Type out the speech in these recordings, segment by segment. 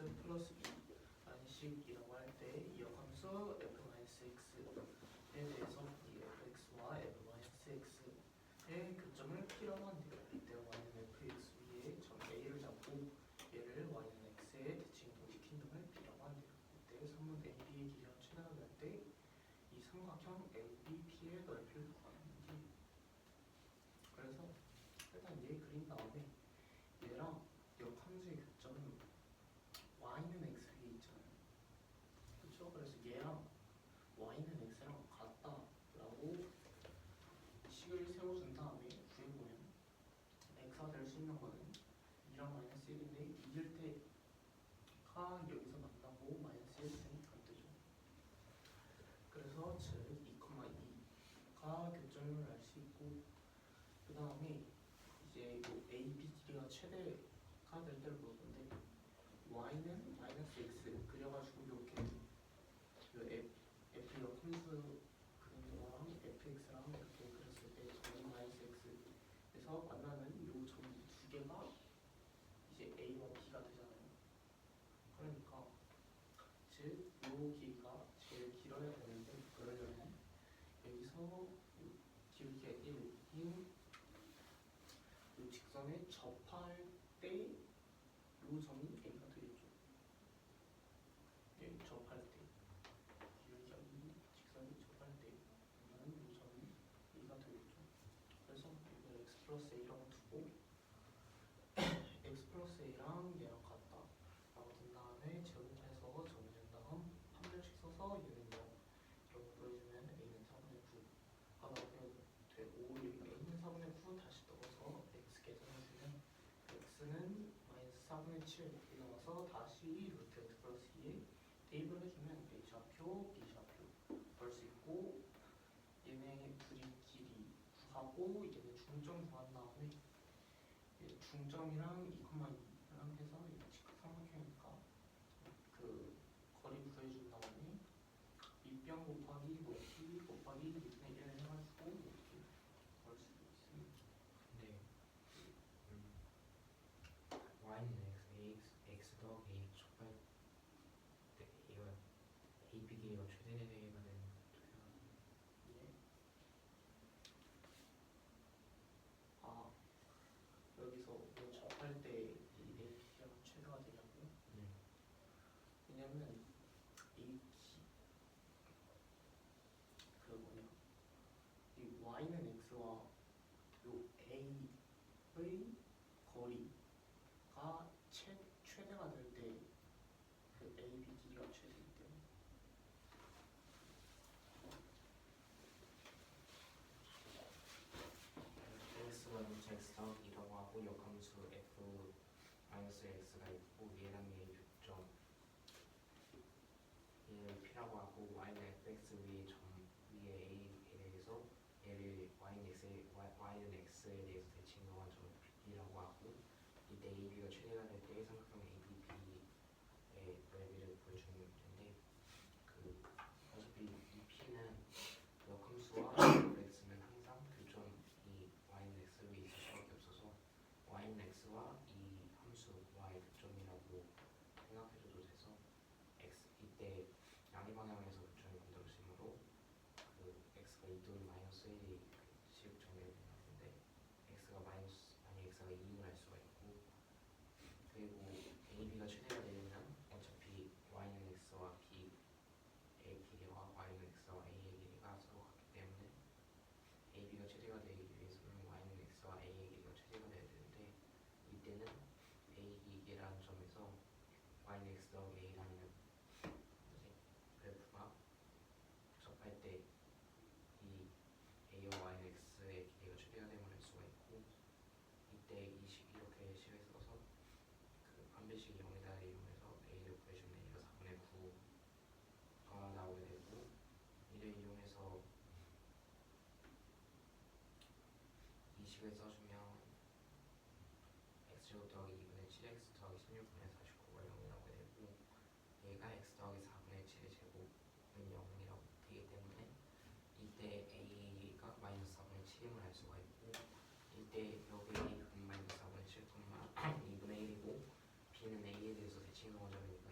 x 플러스 2라는 식이라고 할 때 이 역함수 f-x에 대해서 이 fx와 f-x의 교점을 P라고 한대요. 이때 y는 fx 위에 점 a를 잡고 얘를 y는 x에 대칭이동시킨 점을 P라고 한대요. 이때 3분 AB의 길이와 최대가 될 때 이 삼각형 ABP의 넓이를 구하는 게 그래서 일단 얘 그린 다음에 얘랑 역함수의 교점은 y는 x 위에 있잖아요. 그렇죠? 그래서 얘랑 y는 x랑 같다라고 식을 세워준 다음에 구해보면 x가 될 수 있는 거는 2랑 마이너스 1인데 이길 때가 여기서 만나고 마이너스 1이 되니까 안 되죠. 그래서 즉 2,2가 교점을 알 수 있고 그 다음에 이제 뭐 a, b 길이가 최대가 될 때를 보는데 y는 마이너스 x 그려가지고 이렇게 요 f 역함수 그린 거랑 fx랑 이렇게 그렸을 때 점은 마이너스 x에서 만나는 요 점 두 개가 이제 a와 b가 되잖아요. 그러니까 즉 요 길이가 제일 길어야 되는데 그러려면 여기서 요 길이가 1인 요 직선에 접할 때 요 점이 a가 되겠죠. 예, 접할 때 길이가 2 직선이 접할 때 요 점이 a가 되겠죠. 그래서 이걸 x 플러스 a라고 두고 x 플러스 a랑 얘랑 같다 라고 든 다음에 제곱해서 정리한 다음 한 변씩 써서 얘는 0 이렇게 보여주면 a는 4분의 9가 나오게 되고 a는 4분의 9 다시 넣어서 x 계산해주면 x는 마이너스 4분의 7 이렇게 나와서 다시 루트 x 플러스 2에 대입을 해주면 a좌표, b좌표 볼 수 있고 얘네 둘이 길이 구하고 얘는 중점 구한 다음에 중점이랑 2,2랑 해서 직각삼각형이니까 그 거리 구해준 다음에 밑변 곱하기 높이 곱하기 2분의 1 해가지고 이렇게 볼 수 있습니다. 근데 y는 x 더하기 a 촉발 때 a가 ab 길이가 최대가 되는 예. 아 여기서 뭐 접할 때 이 AP가 최대가 되냐고요? 왜냐면 그 뭐냐 이 y는 x와 요 a의 거리가 최대가 될 때 그 AB 길이가 최대이기 때문에 x가 루트 x 더하기라고 하고 역함수 f 마이너스 x가 있고 얘랑 얘의 교점 얘를 p라고 하고 y는 fx 위에 점 위에 a에 대해서 얘를 y는 x에 대해서 대칭한 점을 b라고 하고 이때 ab가 최대가 될 때 삼각형 abp의 넓이를 보여주는 문제인데 그 어차피 이 p는 역함수와 x는 항상 교점이 y는 x 위에 있을 수밖에 없어서 y는 x와 이 함수와의 교점이라고 생각해줘도 돼서 x 이때 양의 방향에서 교점이 만들어지므로 그 x가 2 또는 마이너스 1이 식 정리가 되는데 x가 마이너스 아니 x가 2를 할 수가 있고 그리고 ab가 최대가 되려면 어차피 y는 x와 b의 길이와 y는 x와 a의 길이가 서로 같기 때문에 ab가 최대가 되기 위해서는 y는 x와 a의 길이가 최대가 돼야 되는데 이때는 a이라는 점에서 y는 x 더하기 a라는 그래프가 접할 때 이 a와 y는 x의 길이가 최대가 됨을 알 수가 있고 이때 이렇게 식을 써서 그 반비식 이용에다 이용해서 a를 구해주면 a가 4분의 9가 나오게 되고 이를 이용해서 이 식을 써주면 x제곱 더하기 2분의 7x 더하기 16분의 49가 0이 나오게 되고 얘가 x 더하기 4분의 7의 제곱은 0이라고 되기 때문에 이때 a가 마이너스 4분의 7임을 알 수가 있고 이때 여기 a는 마이너스 4분의 7, 2분의 1이고 b는 a에 대해서 대칭 원점이니까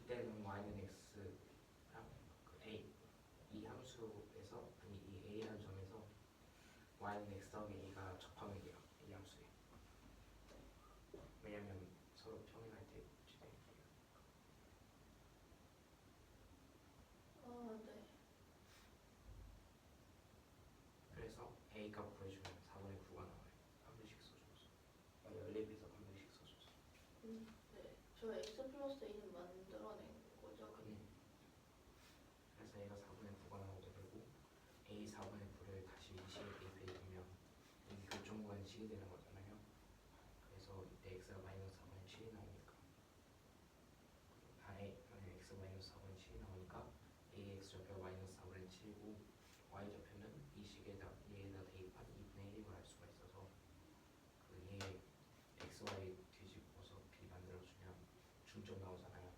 이때는 y는 x랑 그 a 이 함수에서 아니 이 a라는 점에서 y는 x 더하기 a가 접하면 돼요. 이 함수에. 왜냐면 서로 평행할 때 지대니까요. 네. 그래서 a 값 구해주면 4분의 9가 나와요. 한 분씩 써줘서. 14배에서 한 분씩 써줘서. 네. 저 x 플러스 a는 만들어낸 거죠? 그래서 얘가 4분의 9가 나오게 되고 a 4분의 9를 다시 이 식에 대입해 주면 이 교점 구간이 식이 되는 거잖아요. 그래서 이때 x가 마이너스 4분의 7이 나오니까 x 마이너스 4분의 7이 나오니까 ax 좌표 마이너스 4분의 7이고 y 좌표는 이 식에다 얘에다 대입한 2분의 1을 알 수가 있어서 그 얘 xy 뒤집어서 b 만들어주면 중점 나오잖아요.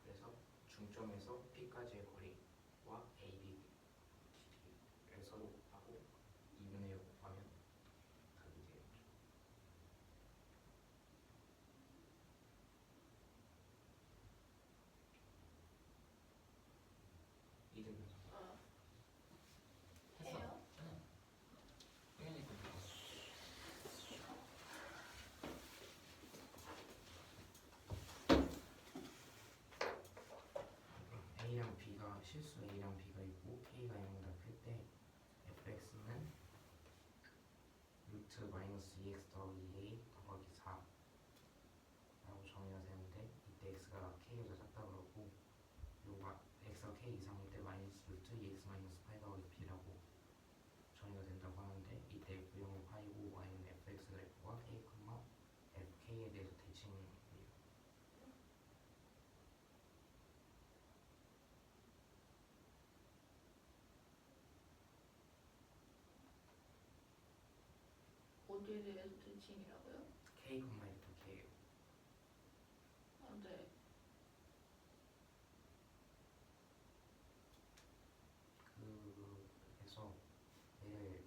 그래서 중점에서 P까지의 거리와 AB 길이를 서로 곱하고 2분의 1 곱하면 답이 되겠죠. 이등변. 해요? 당연히 그렇죠. A랑 B가 실수 A랑 B가 있고 K가 0보다 클 때 fx는 루트 마이너스 2x 더하기 2a 더하기 4 라고 정의가 되는데 이때 x가 k보다 작다 그러고 요가 x가 k 이상일 때 마이너스 루트 2x 마이너스 파이 더하기 b라고 정의가 된다고 하는데 이때 f용은 파이고 y는 fx 그래프가 k, fk에 대해서 대칭이에요. 어디에 대해서 대칭이라고요? k, fk예요. 네. 그래서 얘를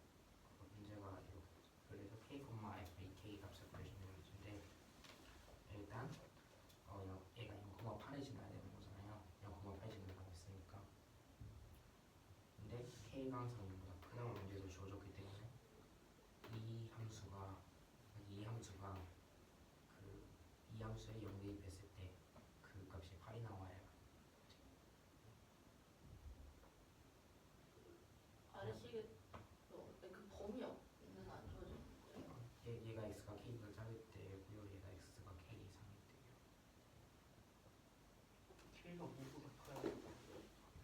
문제가 이렇게 그래서 k, fk 값을 구해주는 문제인데 일단 얘가 0,8에 지나야 되는 거잖아요. 0,8 지나가고 있으니까. 근데 k가 항상 0보다 크다고 문제에서 주어졌기 때문에 이 함수에 0 대입했을 때 그 값이 8이 나와야 아래식에 그 범위 없는 안 주어지는 거예요? 얘가 x가 k보다 작을 때고요. 얘가 x가 k 이상일 때요. K가 뭐보다 커요?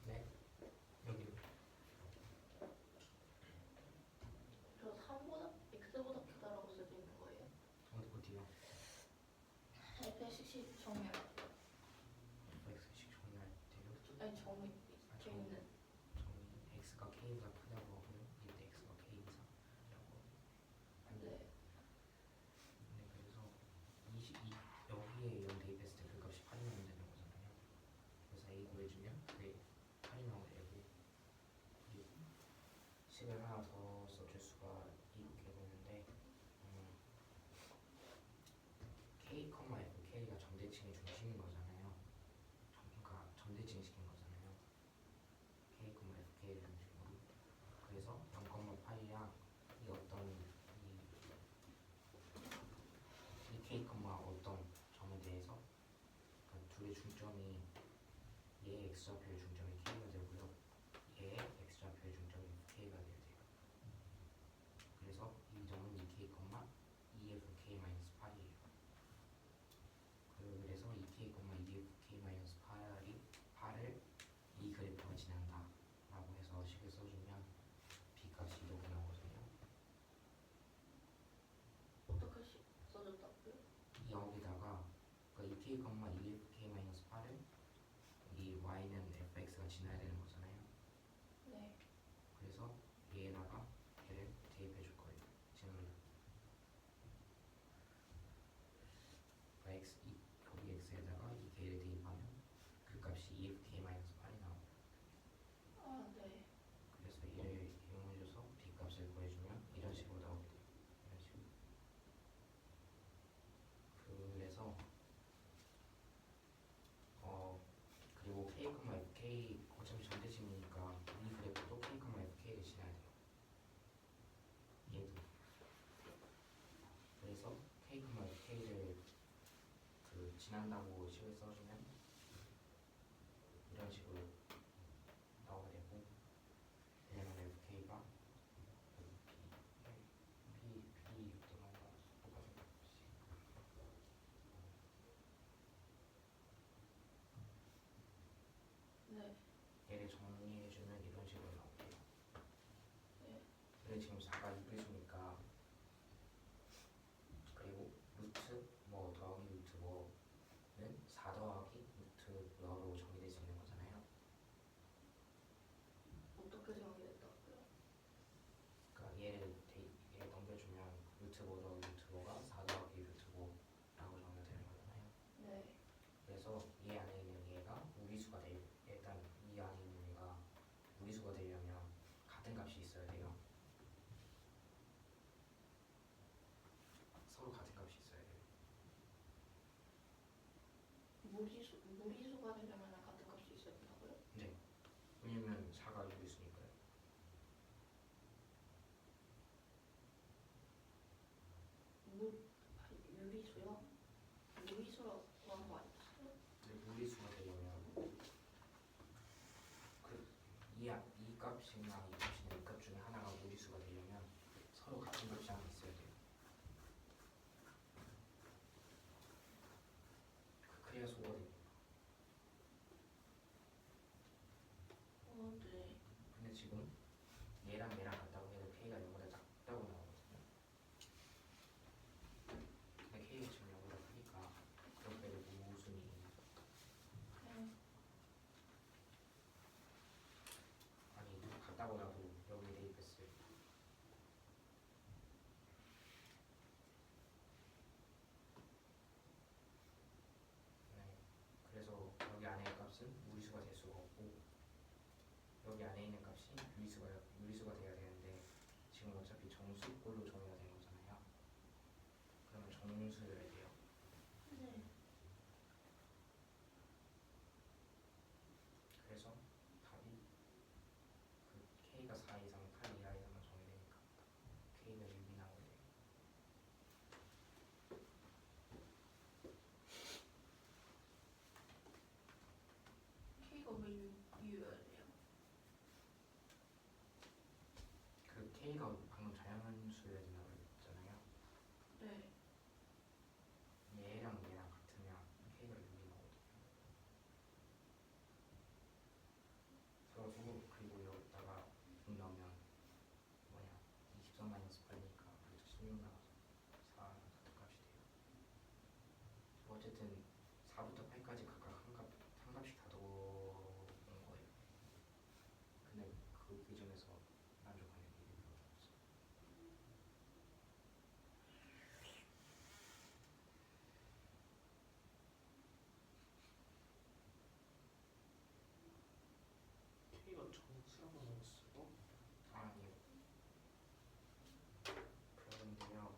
네. 여기 저 3보다 x보다 크다라고 써져 있는 거예요? 어디요? fx식 정렬. fx식 정리할 때요. 아니 정의 돼 있는. x가 k보다 크다고 하고요. 이때 x가 k 이상이라고. 네. 네, 그래서 여기에 0 대입했을 때 그 값이 8이 나오면 되는 거잖아요. 그래서 a 구해주면 그게 8이 나오게 되고 그리고 식을 하나 더 써줄 수가 있게 되는데 k, fk가 점대칭의 중심인 거잖아요. 그러니까 점대칭 시킨 거잖아요. k, fk를 중심으로. 그래서 0,8이랑 이 어떤 이 k, 어떤 점에 대해서 그러니까 둘의 중점이 얘의 x좌표의 중점이 k가 되고요. 얘의 x좌표의 중점이 fk가 돼야 돼요. 그래서 이 점은 2k, 2fk-8이에요. 그래서 2k, 2fk-8을 이 그래프가 지난다 라고 해서 식을 써주면 b값이 이렇게 나오거든요. 어떻게 써졌다고요? 여기다가 그 2k, 2fk-8을 이 y는 fx가 지나야 되는 거잖아요. 네. 그래서 얘에다가 얘를 대입해 줄 거예요. 지나면 여기 x에다가 이 k를 대입하면 그 값이 2fk-8이 나와요. 네. 그래서 얘를 이용해줘서 b 값을 구해주면 이런 식으로 나오게 돼요. 이런 식으로. 그래서 지난다고 식을 써주면 이런 식으로 나오게 되고, 왜냐면 fk가 p 등한 거랑 똑같은 값이. 네. 얘를 정리해주면 이런 식으로 나올게요. 네. 근데 지금 4가 유리수니까, 그리고 루트 뭐 더하기 루트 뭐는 4 더하기 루트 뭐로 정의될 수 있는 거잖아요. 어떻게 정리됐다고요? 그러니까 얘를 넘겨주면 루트 뭐 더하기 루트 뭐가 4 더하기 루트 뭐라고 정의가 되는 거잖아요. 네. 그래서 이 안에 있는 얘가 무리수가 일단 이 안에 있는 얘가 무리수가 되려면 같은 값이 있어야 돼요. 서로 같은 값이 있어야 돼요. 무리수가 되려면 같은 값이 있어야 된다고요? 네. 왜냐면 4가 유리수니까요. 유리수요? 무리수라고 한 거 아니었어요? 근데 무리수가 되려면 이 값이나 이 값이나 이 값 중에 하나가 무리수가 되려면 서로 같은 값이 하나 있어야 돼요. 그래야 소가 됩니다. 네. 근데 지금 얘랑 같다고 해도 k가 0보다 작다고 나오거든요. 근데 k가 지금 0보다 크니까 그렇게 되고 모순이 네. 아니 같다고 나도 여기에 대입했어요. 네. 그래서 여기 안에 값은 무리수가 될 수가 없고, 여기 안에 있는 값이 유리수가 돼야 되는데 지금 어차피 정수꼴로 정의가 된 거잖아요. 그러면 정수여야 돼요. 네. 그래서 답이 k가 4 이상, 8 이하 이상은 정의되니까 k가 6이 나오게 돼요. K가 왜 U여야 돼요? k가 방금 자연수여야 된다고 했잖아요. 네. 얘랑 같으면 k가 6이 나오거든요. 그래가지고 그리고 여기다가 6 넣으면 24-8니까 그래서 16 나와서 4 같은 값이 돼요. 어쨌든 4부터 8까지 각각 한 값씩 다 넣어온 거예요. 근데 그 점에서 만족하는 게 별로 없어요. k가 정수라고 나왔어요. 아니요. 그런데요.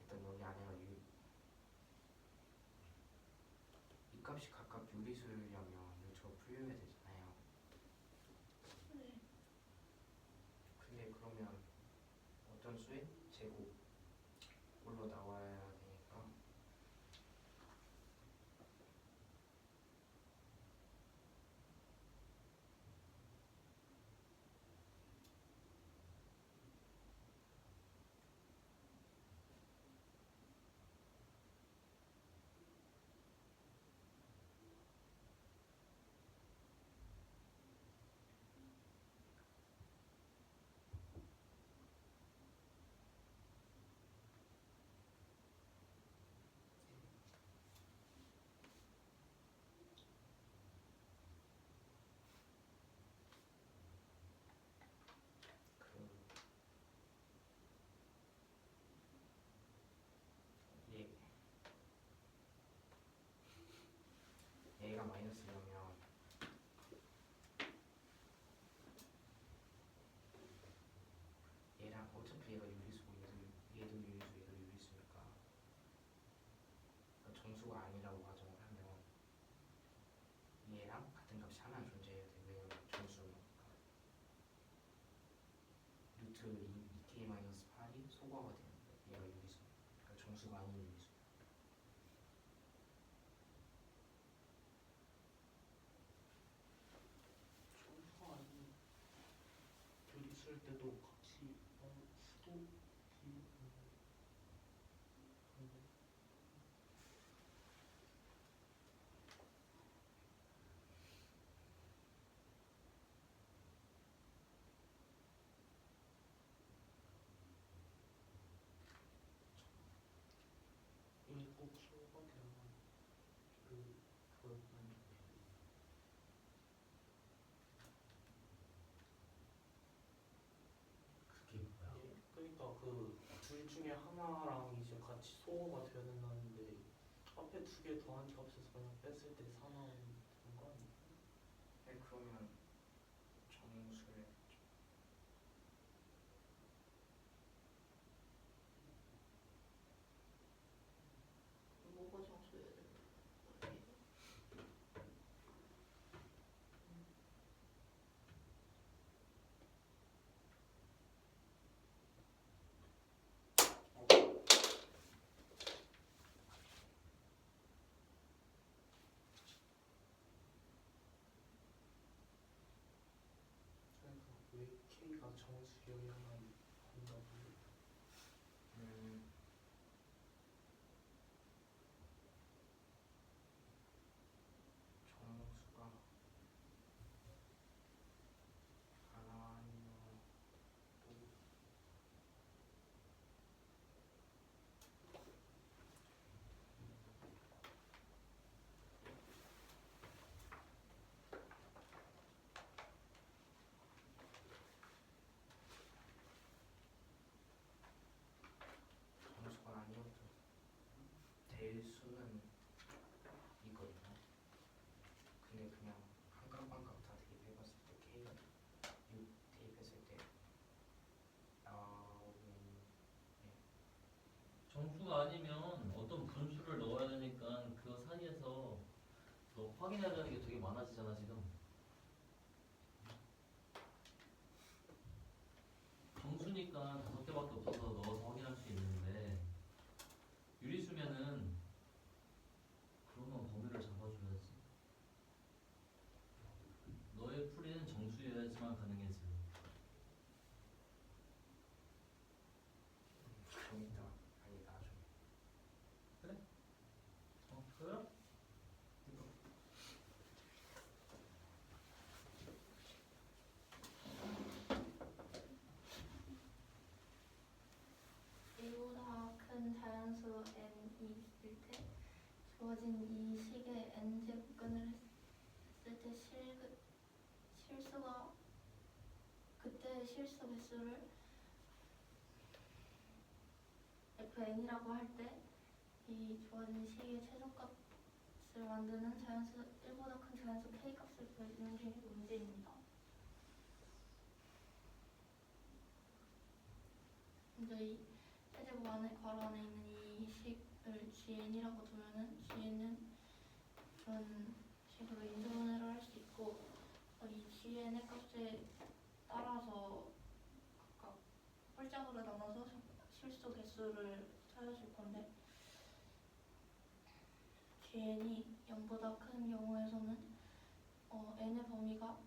일단 여기 안에가 이 값이 각각 유리수려면 저거 풀려야 되잖아요. 네. 근데 그러면 어떤 수의 제곱꼴로 나와야 되니까 얘 얘가 마이너스려면 얘랑 어차피 얘가 유리수고 얘도 유리수니까 그러니까 정수가 아니라고 가정을 하면 얘랑 같은 값이 하나 존재해야 돼. 왜냐면 정수니까. 루트 2k-8이 소거가 되는 거예요. 얘가 유리수. 그러니까 정수가 아닌 유리수. 중에 하나랑 이제 같이 소호가 돼야 된다는데 앞에 두 개 더한 값에서 그냥 뺐을 때 4 나오는 거 아니에요? 네, 그러면 정수를 뭐가 정수여야 되는 거예요? 그러니까 왜 K가 정수여야만 한다고? 음, 정수가 하나면 정수가 아니어도 될 수는 있거든요. 근데 그냥 한 값 한 값 다 대입해봤을 때 K가 6 대입했을 때 나오는 정수가 아니면 어떤 분수를 넣어야 되니까 그 사이에서 너 확인해야 되는 게 되게 많아지잖아 지금. 정수니까 5개밖에 없어서 넣어서 확인할 수 있는데 유리수면은 그러면 범위를 잡아줘야지. 너의 풀이는 정수여야지만 가능해지. 좀 이따 아니 나중에 그래? 그래? 1보다 큰 자연수 n이 있을 때 주어진 이 식의 n제곱근을 했을 때 실수가 그때 실수 개수를 fn이라고 할 때 이 주어진 식의 최소값을 만드는 자연수 1보다 큰 자연수 k 값을 구해주는 게 문제입니다. 먼저 이 세제곱 안에 괄호 안에 있는 이 식을 gn이라고 두면은 gn은 이런 식으로 인수분해를 할 수 있고 이 gn의 값에 따라서 각각 홀짝으로 나눠서 실수 개수를 찾아줄 건데 gn이 0보다 큰 경우에서는 n의 범위가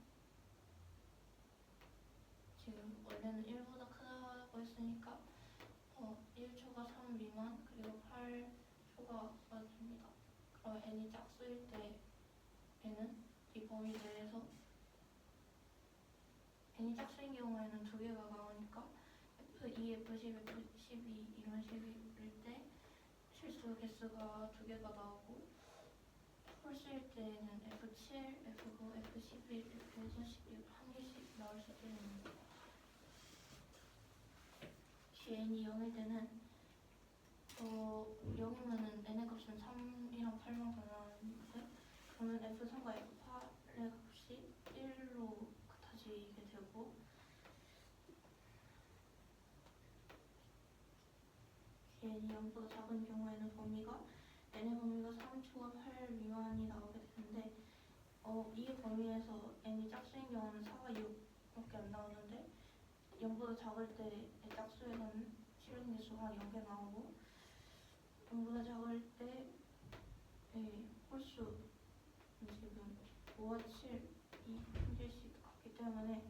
지금 원래는 1보다 크다고 했으니까 1초가 3 미만 그리고 8초가 됩니다. 그럼 n이 짝수일 때에는 이 범위 내에서 n이 짝수인 경우에는 두 개가 나오니까 F2, F10, F12 이런 식일 때 실수 개수가 두 개가 나오고 홀수일 때는 F7, F9, F11 이렇게 해서 16 한 개씩 나올 수 있게 됩니다. gn이 0일 때는 0이면은 n의 값은 3이랑 8만 가능한데 그러면 f3과 f8의 값이 1로 같아지게 되고 gn이 0보다 작은 경우에는 범위가 n의 범위가 3초와 8 미만이 나오게 되는데 이 범위에서 n이 짝수인 경우는 4와 6밖에 안 나오는데 0보다 작을 때 짝수에서는 실행 개수가 0개 나오고 0보다 작을 때 홀수 지금 5와 7이 한 개씩 같기 때문에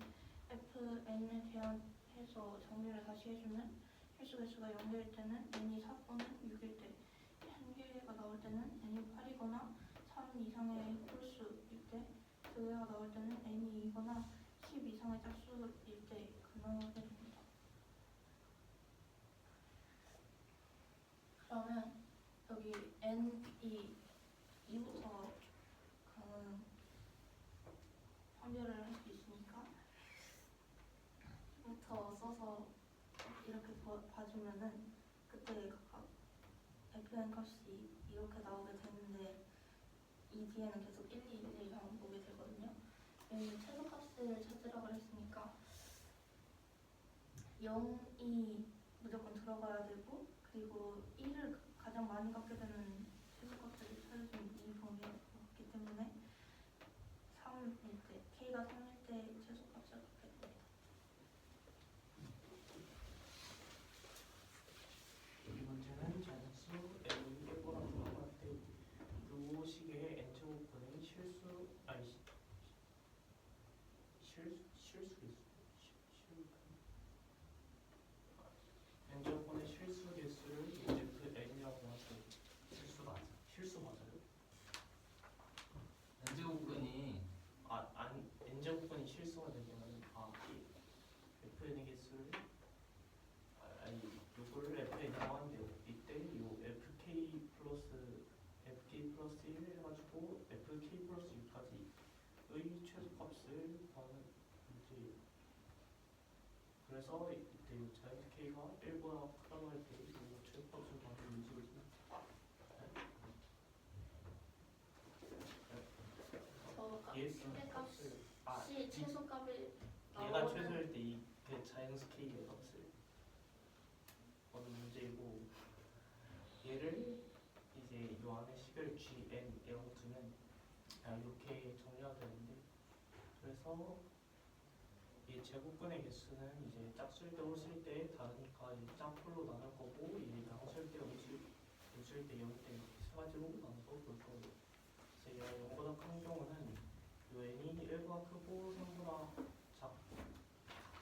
fn에 대해서 정리를 다시 해주면 실수 개수가 0개일 때는 n이 4거나 6일 때 한 개가 나올 때는 n이 8이거나 3 이상의 홀수일 때 두 개가 나올 때는 n이 2거나 10 이상의 짝수일 때 가능하게 됩니다. 그러면 여기 n이 2부터 가는 판별을 할 수 있으니까 2부터 써서 이렇게 봐주면은 그때 각각 fn 값이 이렇게 나오게 되는데 이 뒤에는 계속 1, 2, 1, 2 랑 보게 되거든요. 여기 최소값을 찾으라고 했으니까 0이 무조건 들어가야 되고 그리고 1을 가장 많이 갖게 되는 최소값을 찾으시면 이 범위가 맞기 때문에 3일 때 k가 3일 때 최소값을 갖게 됩니다. 이 문제는 자연수 n이 1보다 작을 때 요 식의 n제곱분의 n제곱분의 실수 개수를 fn이라고 하죠. 실수 맞아. 실수 맞아요? n제곱근이 n제곱분이 실수가 되면 fn의 개수를 요거를 fn이라고 하는데요. 이때 요 fk 플러스 1 해가지고 fk 플러스 6까지의 최소값을 구하는 문제예요. 그래서 이때 요 자연수 k가 1보다 크다고 할 때 요 최소값을 구하는 문제거든요. 저 ES k값이 최소값이 얘가 나오는 최소일 때 이 그 자연수 k의 값을 구하는 문제이고 얘를 이제 요 안에 식을 gn이라고 두면 이렇게 정리가 되는데 그래서 이 제곱근의 개수는 이제 짝수일 때 홀수일 때 다르니까 이제 짝풀로 나눌 거고 얘가 허수일 때 음수일 때 0일 때 이렇게 세 가지로 나눠서 볼 거예요. 그래서 얘가 0보다 큰 경우는 요 n이 1보다 크고 3보다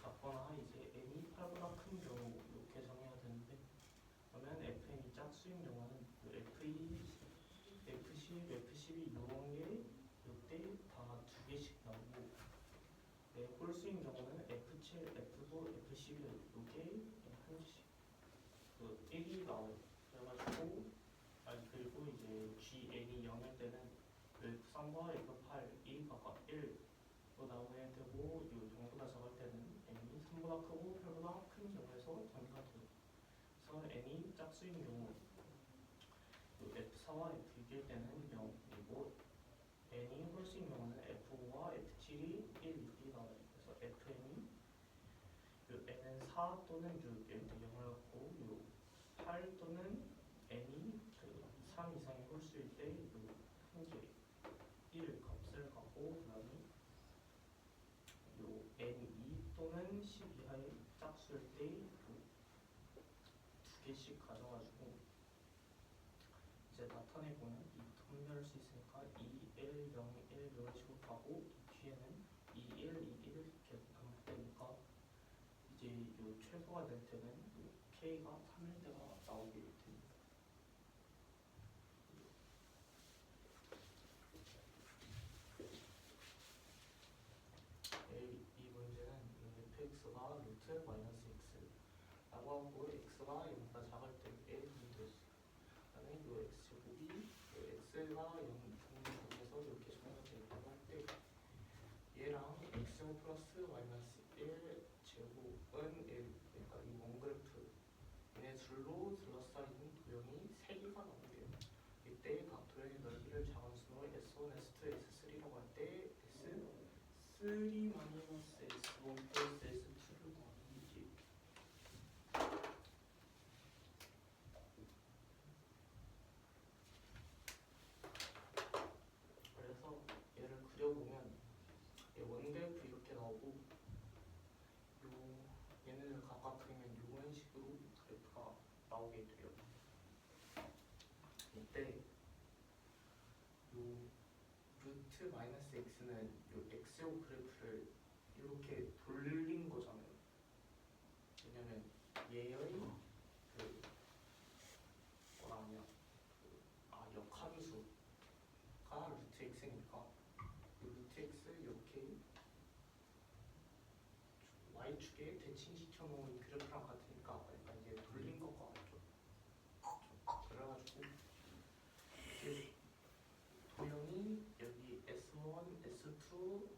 작거나 이제 n이 8보다 큰 경우 이렇게 정리가 되는데 그러면 fn이 짝수인 경우는 요 F10, F12 이런 게 이때 다 2개씩 나오고 홀수인 경우는 F7, F9, F11 이게 한 개씩 1이 나와요. 그래가지고 그리고 이제 GN이 0일 때는 F3과 F8, 1이 각각 1로 나오게 되고 이 0보다 작을 때는 n이 3보다 크고 8보다 큰 경우에서 정리가 돼요. 그래서 n이 짝수인 경우 F4와 F6일 때는 0이고 n이 홀수인 경우는 F5와 F7이 1, 2이 나와요. 그래서 fn이 n은 4 또는 6일 때 0을 갖고 8 또는 n이 3 이상의 홀수일 때 한 개 1 값을 갖고 그 다음에 n2 또는 10 이하의 짝수일 때 2개씩 가져가지고 이제 나타내보면 분별할 수 있으니까 2, 1, 0, 1 이런 식으로 가고 뒤에는 2, 1, 2, 1 이렇게 남을 때니까 이제 요 최소가 될 때는 요 k가 3일 때가 나오게 됩니다. 이 문제는 fx가 루트 마이너스 x라고 하고 x가 0보다 작을 때의 문제였어요. 그다음에 요 x제곱이 x가 0 이상인 부분에서 이렇게 정리가 되고 할 때 얘랑 x제곱 플러스 마이너스 1 제곱은 1 그러니까 이 원그래프 얘네 줄로 둘러싸인 도형이 3개가 나오게 돼요. 이때 각 도형의 넓이를 작은 수로 S1, S2, S3라고 할 때 S3 마이너스 S1 플러스 S2를 구하는 문제. 그래서 얘를 그려보면 원그래프 이렇게 나오고 얘네를 각각 그리면 이런 식으로 그래프가 나오게 돼요. 이때 루트 마이너스 x는 요 x제곱 그래프를 이렇게 돌린 거잖아요. 왜냐면 얘의 역함수가 루트 x니까 루트 x 이렇게 y축에 대칭시켜 놓은 그래프랑 같으니까 약간 이제 돌린 것과 같죠. 그래가지고 이렇게 도형이 여기 S1, S2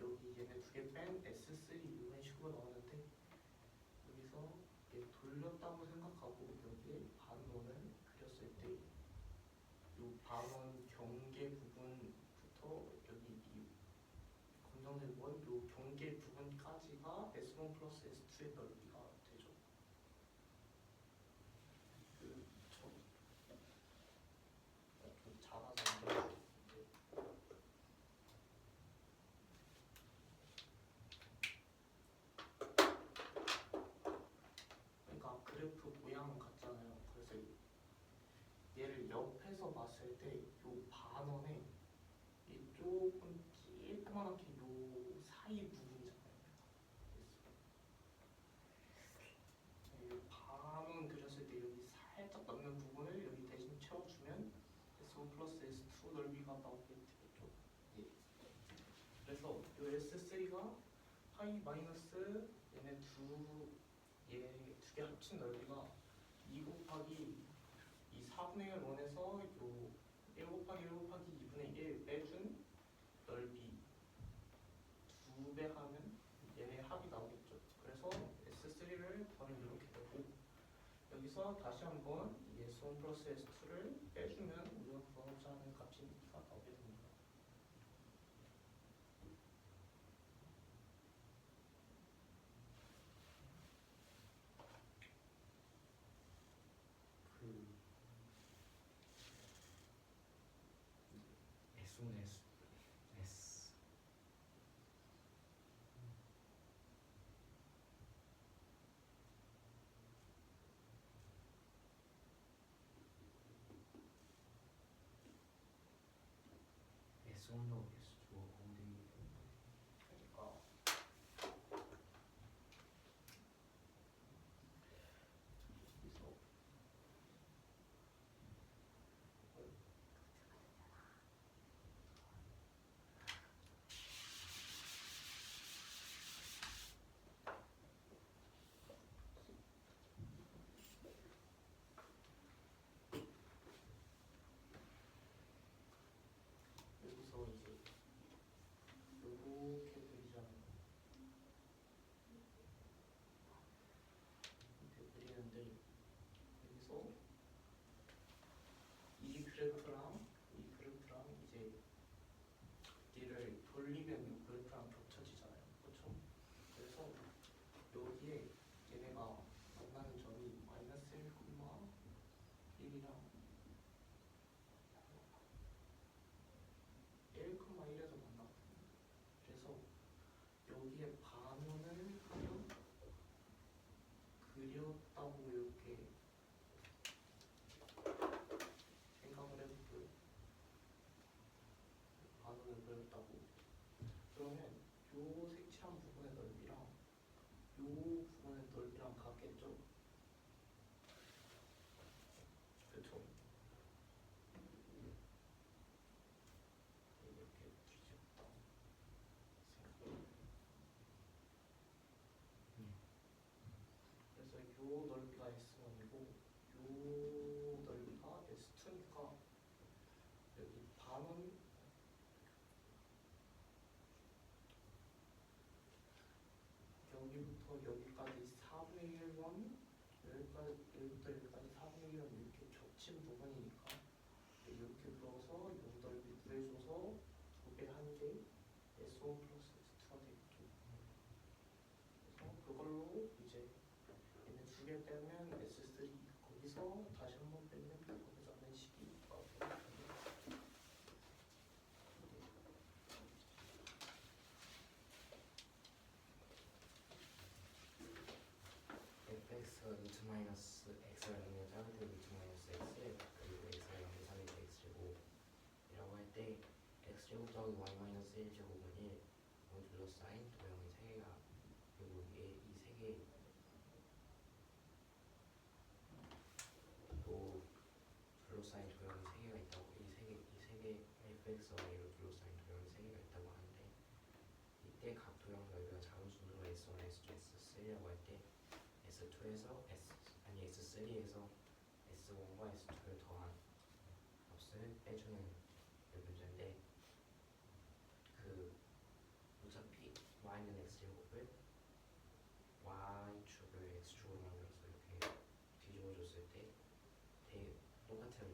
여기 얘네 두 개 뺀 S3 이런 식으로 나오는데 여기서 이게 돌렸다고 생각하고 여기에 요 반원 경계 부분부터 여기 이 검정색 원 요 경계 부분까지가 S1 플러스 S2의 넓이가 되죠. 좀 작아서 안 돼요. 그러니까 그래프 모양은 같잖아요. 그래서 얘를 옆에서 봤을 때 요 반원에 이 조금 찔그만하게 요 사이 부분이잖아요. 이 반원 그렸을 때 여기 살짝 남는 부분을 여기 대신 채워주면 S1 플러스 S2 넓이가 나오게 되겠죠. 예. 그래서 요 S3가 파이 마이너스 얘네 두 개 합친 넓이가 2 곱하기 이 4분의 1 원에서 요 1 곱하기 1 곱하기 2분의 1 빼준 넓이 2배 하면 얘네 합이 나오겠죠. 그래서 S3를 더하면 이렇게 되고 여기서 다시 한번 이 S1 플러스 S2를 빼주면 우리가 구하고자 하는 값인 2가 나오게 됩니다. S1 S S1도 S2 엉덩이 그러니까 여기서 여기서 이제 요렇게 그리잖아요. 이렇게 그리는데 여기서 이 그래프랑 이제 얘를 돌리면 이 그래프랑 겹쳐지잖아요. 그렇죠? 그래서 여기에 얘네가 만나는 점이 마이너스 1,1이랑 1,1에서 만나거든요. 그래서 여기에 반원을 하면 그렸다고 이렇게 생각을 해볼게요. 반원을 그렸다고. 그러면 요 색칠한 부분의 넓이랑 요 부분의 넓이랑 같겠죠? 그쵸? 이렇게 뒤집다 생각해요. 그래서 요 넓이가 S1이고 요 넓이가 S2니까 여기 반원 여기부터 여기까지 4분의 1원 여기부터 여기까지 4분의 1원 이렇게 겹친 부분이니까 이렇게 그어서 요 넓이 구해줘서 2배 한 게 S1 플러스 S2가 되겠죠. 그래서 그걸로 이제 얘는 2개 빼면 S3 거기서 다시 한번 빼면 거기서 하는 식이 나오거든요. fx 루트 마이너스 x가 0을 작을 때 루트 마이너스 x 그리고 x가 0을 작을 때 x제곱 이라고 할 때 x제곱 더하기 y 마이너스 1제곱은 1 둘러싸인 도형의 세 개가 그리고 이 세 개 또 둘러싸인 도형이 세 개가 있다고 이 세 개 fx와 y로 둘러싸인 도형이 세 개가 있다고 하는데 이때 각 도형 넓이가 작은 순으로 S1, S2, S3라고 할 때 S2에서 S3에서 S1과 S2를 더한 값을 빼주는 이 문제인데 그 어차피 y는 x제곱을 y축을 x축으로 만들어서 이렇게 뒤집어줬을 때 똑같은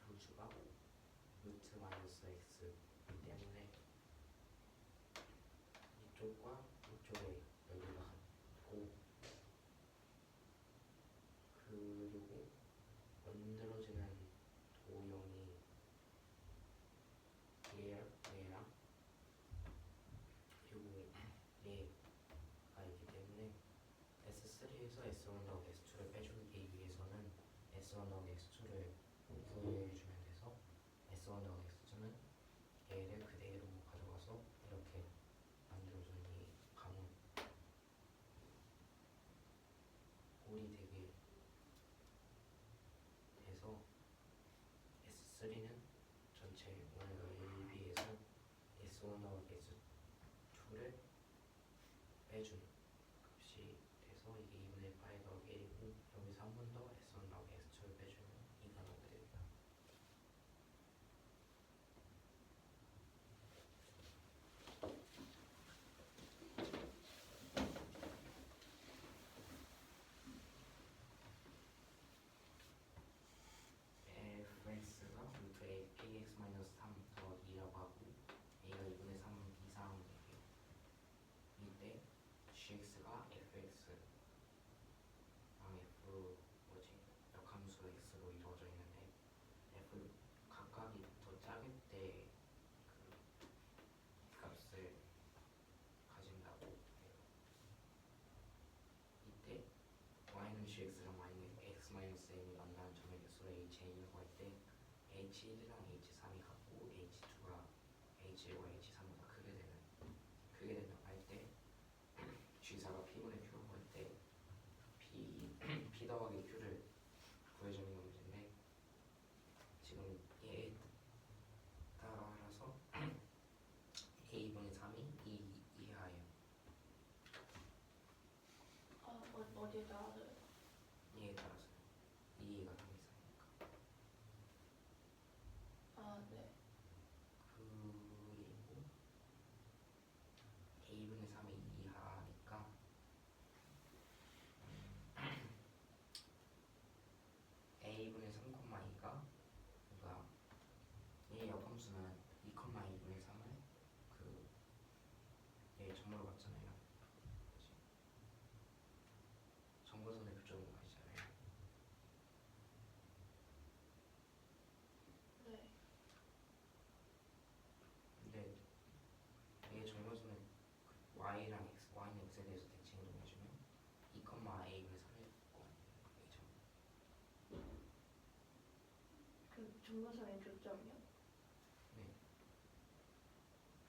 함수가 루트 마이너스 x이기 때문에 이쪽과 이쪽에 여기가 같고, 그리고 만들어지는 도형이 얘랑 그리고 얘가 있기 때문에 S3에서 S1 더하기 S2를 빼주기 위해서는 S1 더하기 S2를 구해주면 돼서 S1 더하기 S2는 얘를 그대로 가져가서 이렇게 만들어주는 이 가문 꼴이 되게 돼서 S3는 전체 오메가 1b에서 S1 더하기 S2를 빼주는 값이 돼서 이게 2분의 파이 더하기 1이고, 여기서 한 번 더 S1 더하기 S2를 빼주면 2가 나오게 됩니다. fx가 루트 ax-3 더하기 2라고 하고 a가 2분의 3 이상이에요. 이때 gx가 fx랑 f 역함수 x로 이루어져 있는데, f 각각이 더 작을 때 그 값을 가진다고 해요. 이때 y는 gx랑 y는 x-m이 만나는 점의 개수를 h이라고 할 때 h1이랑 h3이 같고 h2가 h1과 h3보다 크게 된다고 할 때 g사가 p분의 q라고 할 때 p 더하기 q를 구해주는 게 문제인데, 지금 얘에 따라서 a분의 3이 2 이하예요. 어디에 따라서요? 얘에 따라서요. 2가 3 이상이니까. 네. 그리고 a분의 3이 2 이하니까 a분의 3,2가, 그러니까 얘 역함수는 2,2분의 3을 얘 점으로 봤잖아요. 그치? 정거선의 교점으로 가시잖아요. 네. 근데 얘 정거선의 y랑 x, y는 x에 대해서 대칭 이동해주면 2,a분의 3일 거 아니에요. 이 점. 그 중간선의 교점이요? 네.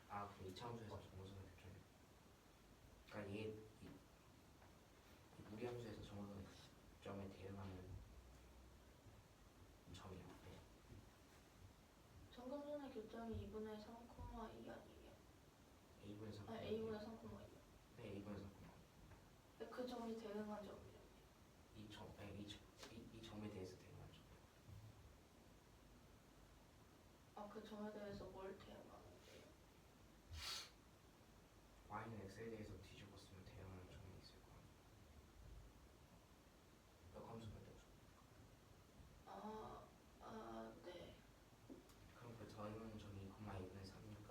아, 그럼 이차함수에서 정거선의 교점이. 그러니까 이 무리함수에서 정거선의 교점에 대응하는 점이요. 네. 중간선의 교점이 2분의 3, 2 아니에요? a분의 3. a분의 3, 2요. 네, a분의 3. 그 점이 대응한 점이요. 이 점에 대해서 대응한 점. 그 점에 대해서 뭘 대응하는데요? y는 x에 대해서 뒤집었으면 대응하는 점이 있을 거야. 역함수 만들어줘. 네. 그럼 그 더해보는 점이 2,a분의 3이니까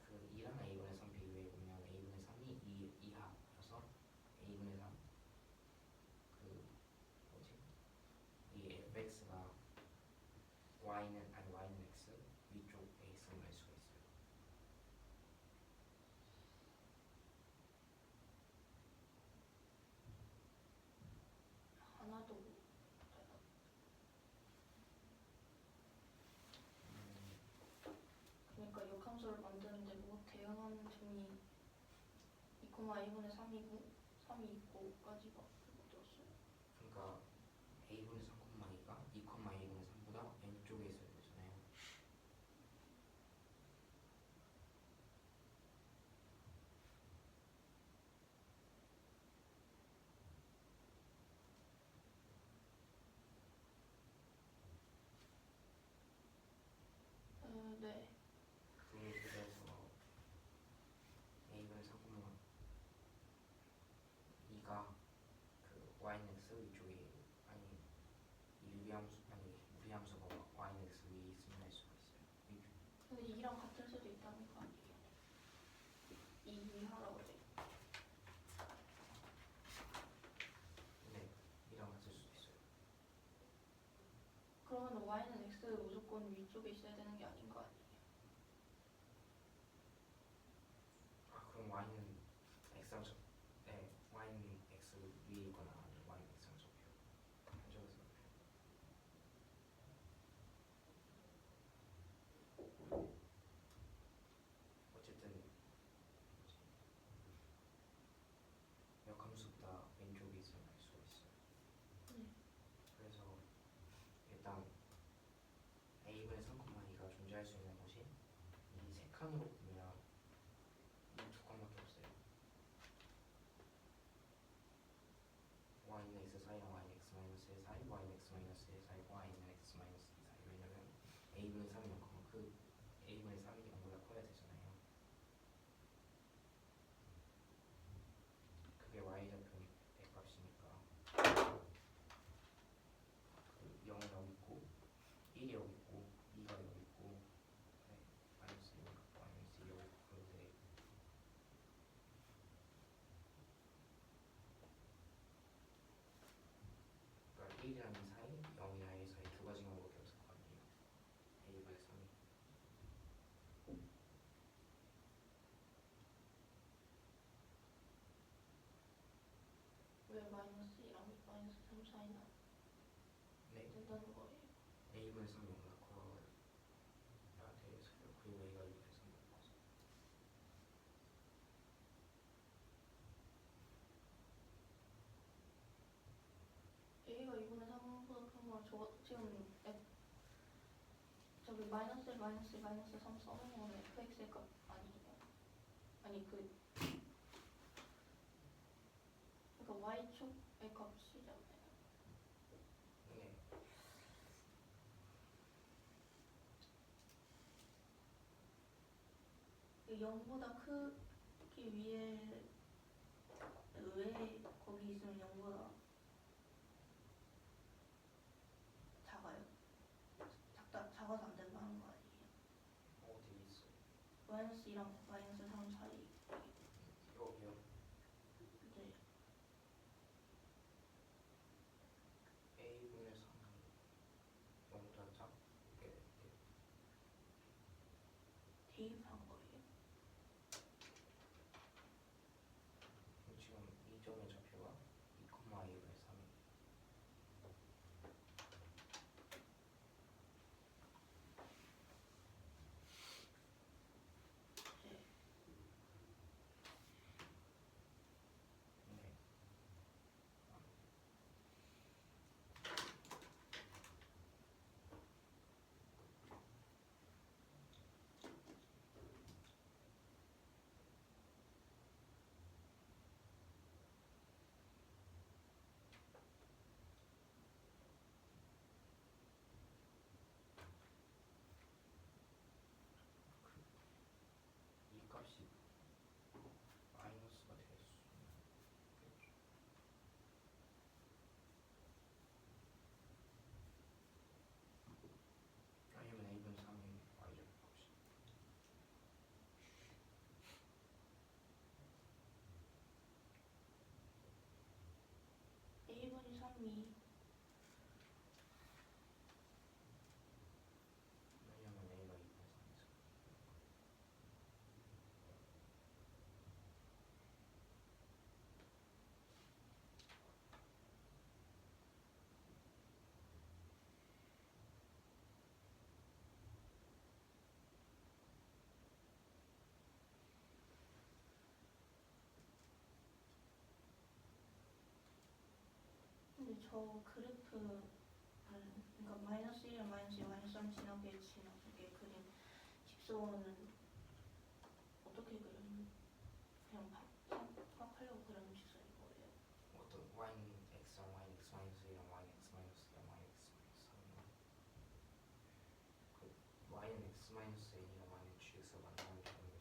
그 2랑 a분의 3 비교해 보면 a분의 3이 2 이하여서 a분의 3 이 fx가 y는 x 위쪽 x를 할 수가 있어요. 하나도 그러니까 역함수를 만드는데 뭐 대응하는 점이 2,a분의 3이고 3이 있고까지 막 들었어요. 그러니까 a분의 3,2가 2,a분의 3보다 왼쪽에 있어야 되잖아요. 네. 그래서 a분의 3,2가 근데 2랑 같을 수도 있다는 거 아니에요? 2 하라고 돼. 네, 이랑 같을 수도 있어요. 그러면 y는 x 무조건 위쪽에 있어야 되는 게 아닌 거 아니에요? 아, 그럼 y는 x랑 접, 네, y는 x 위에 있거나 아니면 y는 x랑 접해요. 한쪽에서 어쨌든 뭐지? 역함수보다 왼쪽에 있으면 알 수가 있어요. 네. 그래서 일단 a분의 3,2가 존재할 수 있는 곳이 이 세 칸으로 보면 이 두 칸밖에 없어요. y는 x 사이랑 y는 x 마이너스 1 사이, y는 x 마이너스 1 사이고 y는 x 마이너스 2 사이. 왜냐면 a분의 3이 0, 그 a분의 3이 0보다 커야 되잖아요. 그게 y좌표 값이니까 그 0은 여기 있고 1이 여기 있고 2가 여기 있고 네, 마이너스 2가 마이너스 2 여기 있고 그런데 그러니까 1이랑 2 사이, 0이랑 1 사이 두 가지 경우밖에 없을 거 아니에요. a분의 3이. 왜 마이너스 2랑 마이너스 3 사이나 네, 된다는 거예요? a분의 3이 0보다 커야 돼서요. 그리고 a가 2분의 3보다 커서. a가 2분의 3보다 큰 건 지금 저기 마이너스 1, 마이너스 2, 마이너스 3 써놓은 거는 fx의 값 아니에요? 아니 그러니까 y축의 값이잖아요. 네, 그 0보다 크기 위해 왜 거기 있으면 0보다 작아요? 작아서 안 된다는 거 아니에요? 어디 있어요? 마이너스 2랑 마이너스 3 사이. 여기요. 네. a분의 3이 0보다 작게 돼요. 대입한 거예요? 그럼 지금 이 점의 좌표가 2,a분의 3이에요. 네. 네. 이 값이 마이너스가 될 수는 있겠죠. 아니면 a분 3이 y좌표 값이. a분이 3이 왜냐면 a가 2분의 3이서. 근데 저 그래프는 그러니까 마이너스 1, 마이너스 2, 마이너스 3 지나게 그린 직선은 어떻게 그렸는? 그냥 파악하려고 그리는 직선인 거예요? 어떤 y는 x랑 y는 x 마이너스 1랑 y는 x 마이너스 2랑 y는 x 마이너스 3이랑 그 y는 x 마이너스 n이랑 y는 gx가 만나는 경우의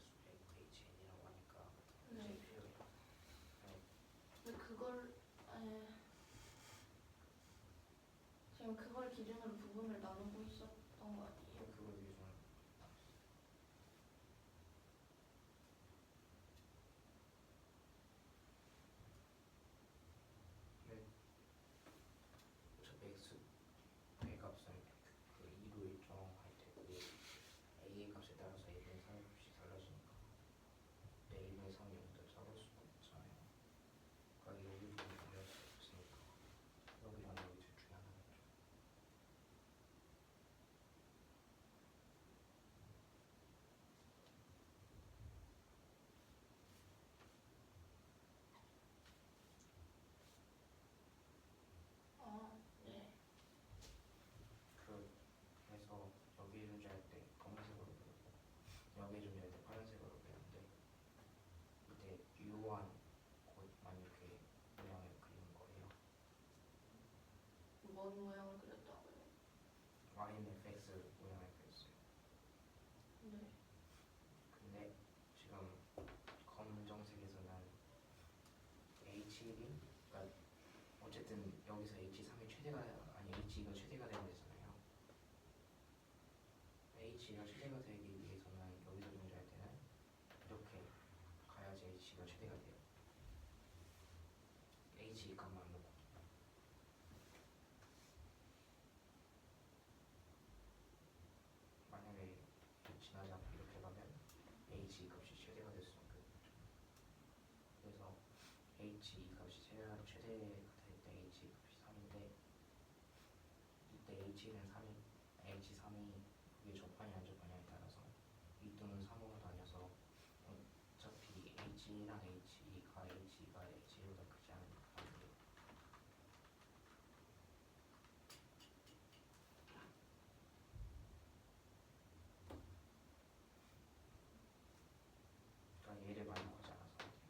수 hn이라고 하니까 네. 이제 필요해요. 네. 근데 지금 그걸 기준으로 부분을 나누고 있었던 거 아니에요? 그걸 기준으로 뭔 모양을 그렸다고요? y는 fx 모양을 그렸어요. 네. 근데 지금 검정색에서는 h1이 그러니까 어쨌든 여기서 h3이 최대가 아니 h가 최대가 되는 데잖아요. h가 최대가 되기 위해서는 여기서 존재할 때는 이렇게 가야지 h가 최대가 돼요. h 값만 놓고. 만약에 지나지 않고 이렇게 가면 h 값이 최대가 될 수밖에 없죠. 그래서 h 값이 최대가 될 때 h 값이 3인데 이때 h는 3이 h3이 그게 접하냐 안 접하냐에 따라서 2 또는 3으로 다녀서 어차피 h랑 h가 h보다 크지 않으니까 안 돼요. 그러니까 얘를 만족하지 않아서 안 돼요.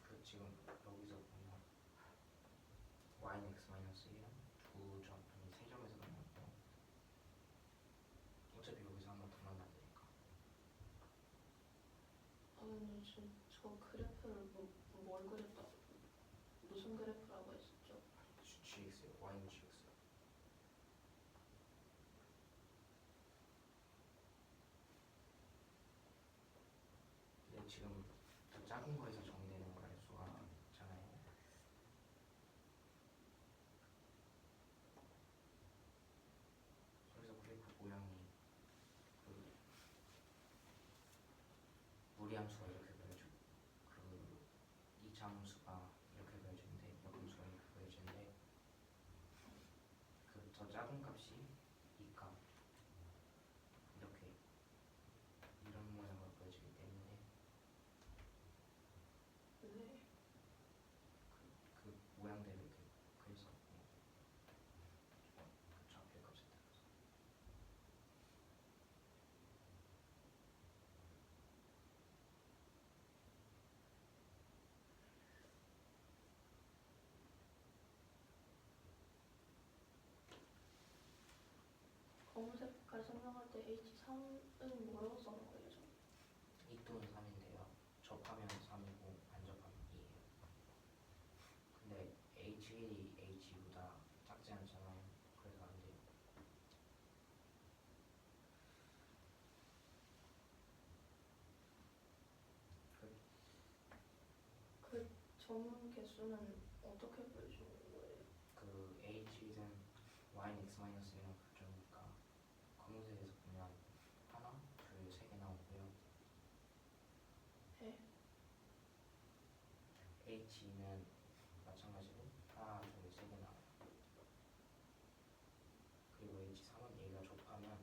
그 지금 여기서 보면 y는 x-1은 두 점, 아니 세 점에서 나왔고 어차피 여기서 한 번 더 만나야 되니까. 근데 지금 저 그래프를 뭘 그렸다고? 무슨 그래프라고 했었죠? gx요, y는 gx요. 근데 지금 더 작은 거에서 정의되는 걸 알 수가 있잖아요. 그래서 그래프 모양이 그 무리함수가 이렇게 그려지고 그 2차 함수가 이렇게 그려지는데 역함수가 이렇게 그려지는데 그 더 작은 값이 이 값 이렇게 이런 모양으로 그려지기 때문에 네. 그 모양대로 이렇게 그려서 그 좌표 값에 따라서 검은색 색깔 설명할 때 H3은 뭐라고 써는 거예요? 저? 2 또는 3인데요. 접하면 3이고 안 접하면 2예요. 근데 h1이 h보다 작지 않잖아요. 그래서 안 돼요. 그 점 개수는 어떻게 보여주는 거예요? 그 h는 y는 x-1은 그점이니까 검은색에서 보면 하나, 둘, 세 개 나오고요. 네. h는 마찬가지로 하나, 둘, 세 개 나와요. 그리고 h3은 얘가 접하면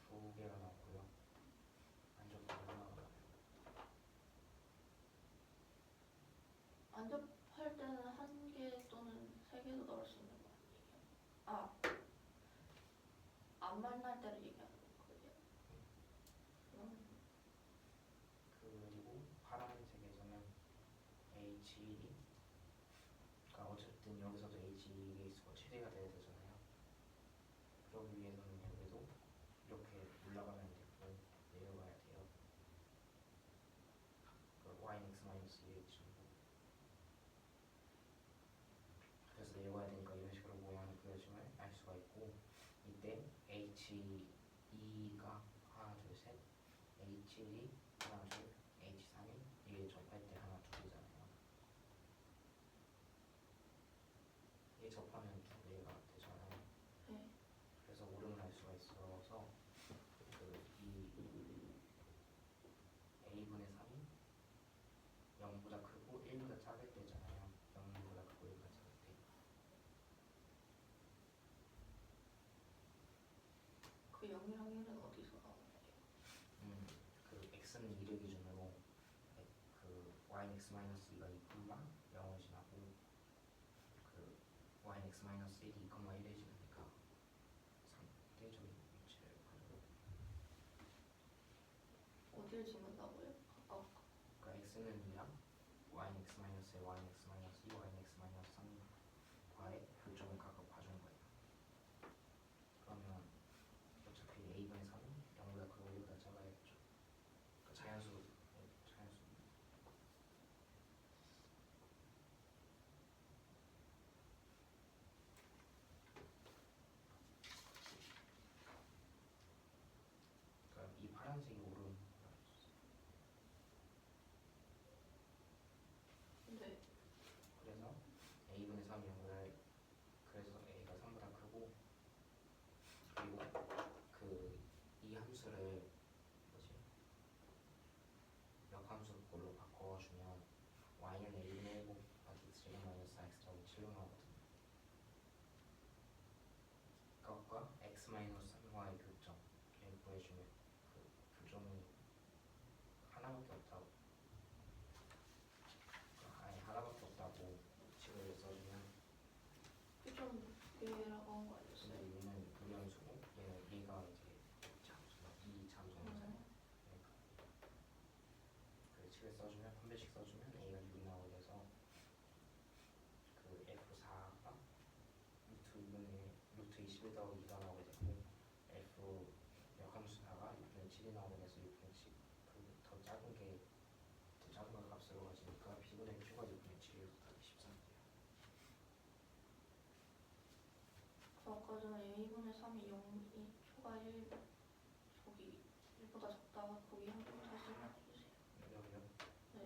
두 개가 나오고요. 안 접하면 하나가 나와요. 안 접할 때는 한 개 또는 세 개도 넣을 수 있는 거 아니에요? 아, 안 만날 때를 얘기하는 거예요? 그리고 파란색에서는 h1이 그러니까 어쨌든 여기서도 h2가 최대가 돼야 되잖아요. 그러기 위해서는 여기도 이렇게 올라가면 되고 내려가야 돼요. 그 y는 x-2의 정도. 그래서 내려가야 되니까 이런 식으로 모양이 그려짐을 알 수가 있고 이때 h2가 하나, 둘, 셋, h1이 하나, 둘, h3이 이게 접할 때 하나, 둘이잖아요. 이게 접하면 두 개가 되잖아요. 네. 그래서 오름을 알 수가 있어서 x는 2를 기준으로 그 y는 x-2가 2콤마 0을 지나고 그 y는 x-1이 2,1을 지나니까 상대적인 위치를 가지고 어디를 지문다고요? 가깝. 그러니까 x는 2랑 y는 x-1, y는 x-2, y는 x-3과의 교점을 각각 봐주는 거예요. 그러면 어차피 a분의 3은 0보다 크고 1보다 작아야겠죠. 그러니까 자연수. 그러니까 이 파란색이 오른 네. 그래서 a분의 3이 0보다 그래서 a가 3보다 크고 그리고 그 이 함수를 뭐지 역함수꼴로 바꿔주면 y는 a분의 1 곱하기 제곱 마이너스 x라고 7로 나오거든요. 그것과 x-3과의 교점을 구해주면 그 교점이 하나밖에 없다고 아니 하나밖에 없다고 식을 써주면 표정 얘라고 한 거 근데 아니었어요? 얘는 무리함수고 얘가 이제 잠수다 이 잠수잖아요. 그러니까 그 식을 써주면 판별식 써주면 a가 6이 나오게 돼서 그 f4가 루트 21 더하기 2가 나오게 되고 f 역함수사가 6분의 7이 나오게 돼서 6분의 7 더 작은 게 더 작은 걸 값으로 가지니까 b분의 q가 6분의 7이 곱하기 13이에요. 아까 전에 a분의 3이 0이 초가 1 저기 1보다 작다가 거기 한 번 다시 해주세요. 여기요? 네.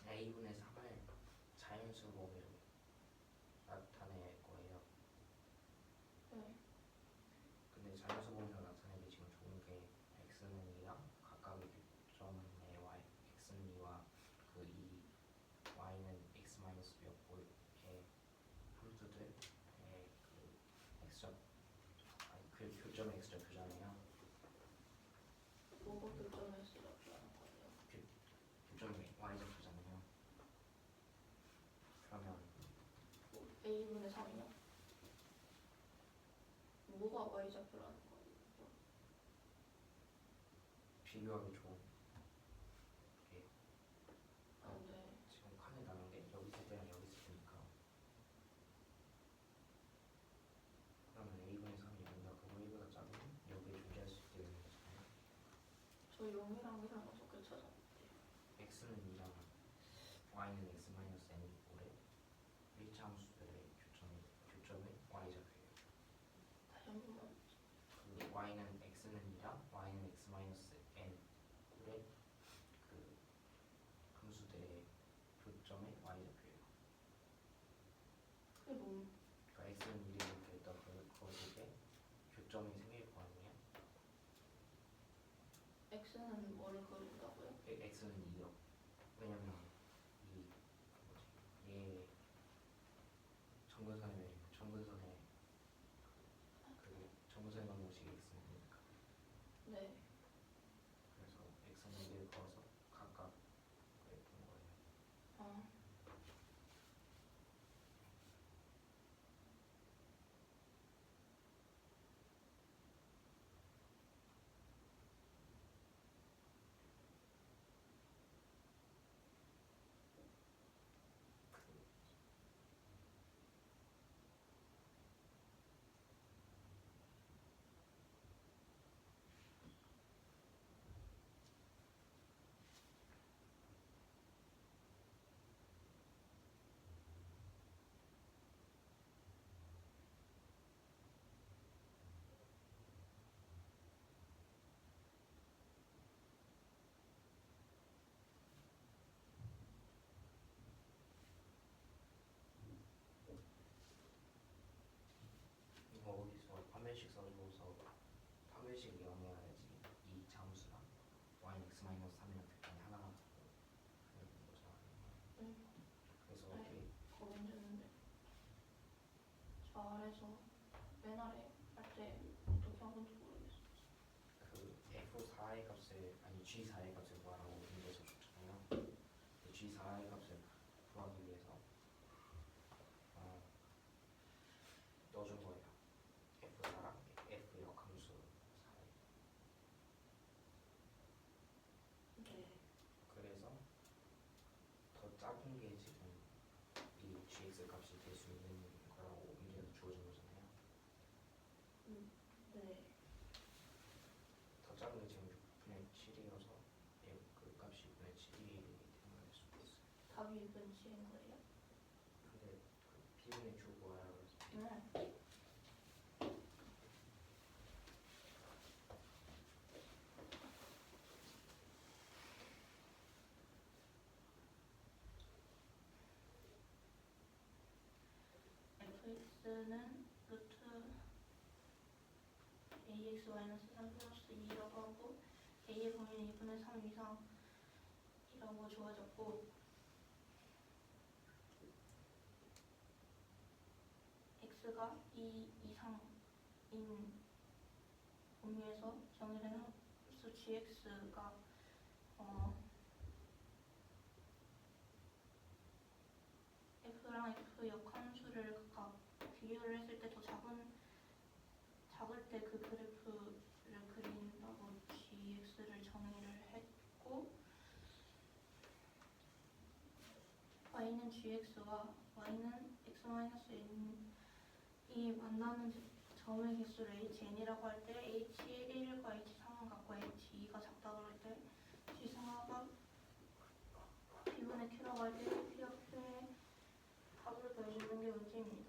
a분의 3을 자연수 범위로 나타낼 거예요. 네. 근데 자연수 범위로 나타내기 지금 좋은 게 x는 2랑 각각의 교점의 y x는 2와 그 2 y는 x-몇 골의 함수들의 그 x점 아니 그 교점의 x점 교잖아요. 뭐가 교점을 쓰라는 거예요? 교점의 y점 교잖아요. 그러면 a분의 3이요? 뭐가 y좌표라는 거예요? 비교하기 좋은 게 아, 네. 지금 칸에 나눈 게 여기 있을 때랑 여기 있을 때니까 그러면 a분의 3이 0보다 크고 1보다 작으면 여기에 존재할 수 있게 되는 거잖아요. 저 0이랑 1이랑 어떻게 찾았는데요? x는 2랑 y는 x-n5래 1차 함수들의 교점의 y좌표예요. 다시 한 번만. 그 y는 x는 2랑 y는 x-n5래 그 함수들의 교점의 y좌표예요. 그게 뭔? 그러니까 x는 2를 이렇게 했다 그 속에 교점이 생길 거 아니에요? x는 뭐를 그린다고요? x는 2요. 왜냐면 이 뭐지 얘 정근선에 그 정근선의 방정식이 x는 2니까 네. 그래서 x는 2를 그어서 각각 그랬던 거예요. 아. 이거 어디서 판별식 써주고서 판별식이 0이어야지 이 잠수랑 y는 x-3이랑 대칭이 하나가 되는 거잖아요. 네. 그래서 네. 어떻게 거긴 됐는데. 저 아래서 맨 아래 할 때 어떻게 한 건지 모르겠어요. 그 F4의 값을 아니 G4의 값을 구하라고 문제에서 줬잖아요. G4의 값을 구하기 위해서 넣어준 거예요. F4랑 F 역함수 사이. 네. 그래서 더 작은 게 지금 이 GX 값이 될 수 있는 거라고 문제에서 주어진 거잖아요. 네. 더 작은 게 지금 6분의 7이어서 그 값이 6분의 7이 되는 수도 있어요. 답이 6분의 7인 거예요? 근데 그 B분의 q 구하라 그래서 네. fx는 루트 ax 마이너스 3 플러스 2라고 하고 a의 범위는 2분의 3 이상이라고 주어졌고 x가 2 이상인 범위에서 정의된 함수 gx가 f랑 f 역함수를 각각 비교를 했을 때 더 작을 때 그 그래프를 그린다고 gx를 정의를 했고 y는 gx와 y는 x-n이 만나는 점의 개수를 hn이라고 할 때 h1과 h3은 같고 h2가 작다고 할 때 g4가 b분의 q라고 할 때 p of q의 합을 보여주는 게 문제입니다.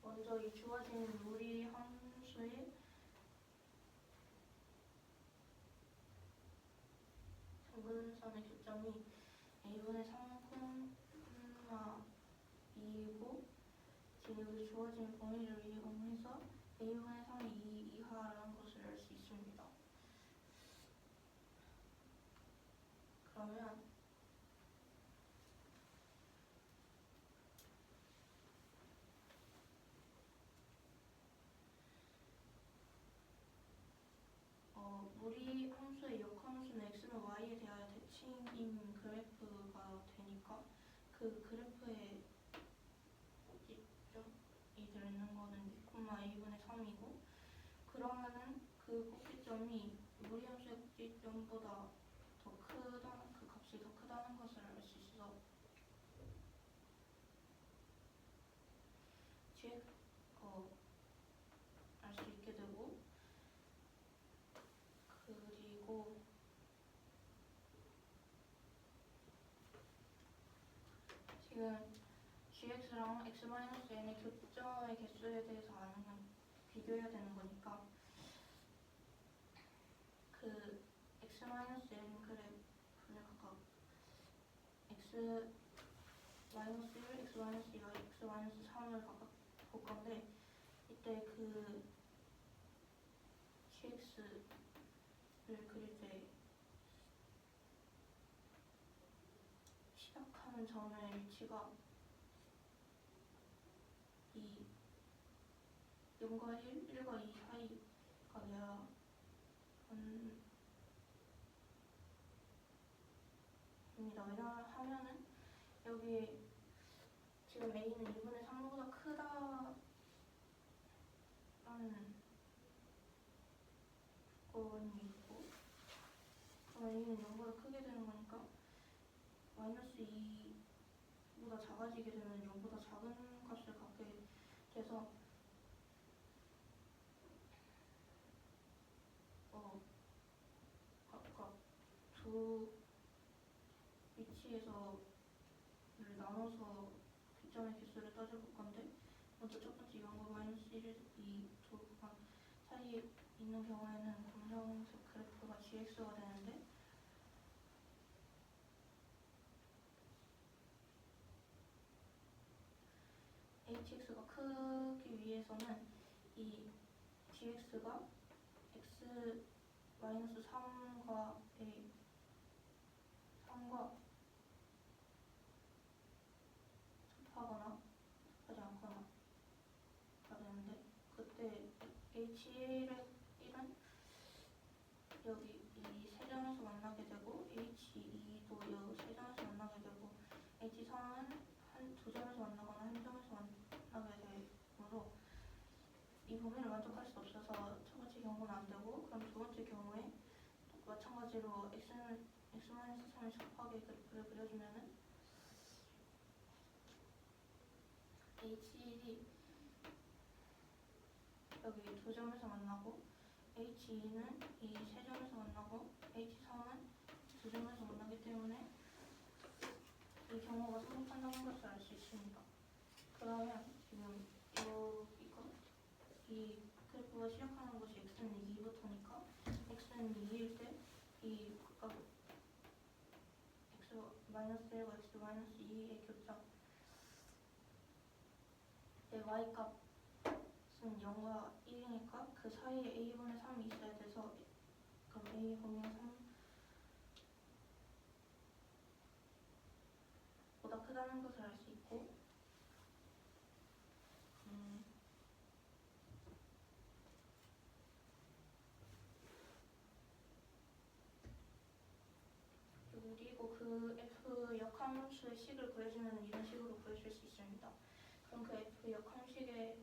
먼저 이 주어진 무리 함수의 점근선의 교점이 a분의 3콤마 2이고 지금 여기 주어진 범위를 이용해서 a분의 3이 2 이하라는 것을 알 수 있습니다. 그러면 무리 함수의 역함수는 x는 y에 대하여 대칭인 그래프가 되니까 그 그래프의 꼭지점이 되는 거는 2,a분의 3이고 그러면은 그 꼭지점이 무리 함수의 꼭지점보다 더 크다는 그 값이 더 크다는 것을 알 수 있어. 알 수 있게 되고 그리고 지금 gx랑 x-n의 교점의 개수에 대해서 아는 건 비교해야 되는 거니까 그 x-n 그래프를 각각 x-1, x-2와 x-3을 각각 볼 건데 이때 그 gx를 그릴 때 시작하는 점의 위치가 이 0과 1, 1과 2 사이가 돼야 합니다. 왜냐하면은 여기 지금 a는 2분의 3보다 크다라는 조건이 있고 그럼 a는 0보다 크게 되는 거니까 마이너스 2보다 작아지게 되면 0보다 작은 값을 갖게 돼서 각각 두 위치에서를 나눠서 교점의 개수를 따져볼 건데 먼저 첫 번째 0과 마이너스 1, 2, 두 구간 사이에 있는 경우에는 검정색 그래프가 gx가 되는데 hx가 크기 위해서는 이 gx가 x-3과 3과 접하거나 접하지 않거나 1은 여기 이 세 점에서 만나게 되고 H2도 이 세 점에서 만나게 되고 H3은 한 두 점에서 만나거나 한 점에서 만나게 되므로 이 범위를 만족할 수 없어서 첫 번째 경우는 안 되고, 그럼 두 번째 경우에 마찬가지로 x-3을 접하게 그래프를 그려주면은 H1이 여기 두 점에서 만나고 H2는 이 세 점에서 만나고 H3은 두 점에서 만나기 때문에 이 경우가 성립한다는 것을 알 수 있습니다. 그러면 지금 이거 이 그래프가 시작하는 것이 x는 2부터니까 x는 2일 때 이 각각 x-1과 x-2의 교차 y 값은 0과 1이니까 그 사이에 a분의 3이 있어야 돼서 그럼 a 범위가 3보다 크다는 것을 알 수 있고, 그리고 그 f 역함수의 식을 구해주면 이런 식으로 구해줄 수 있습니다. 그럼 그 f 역함식의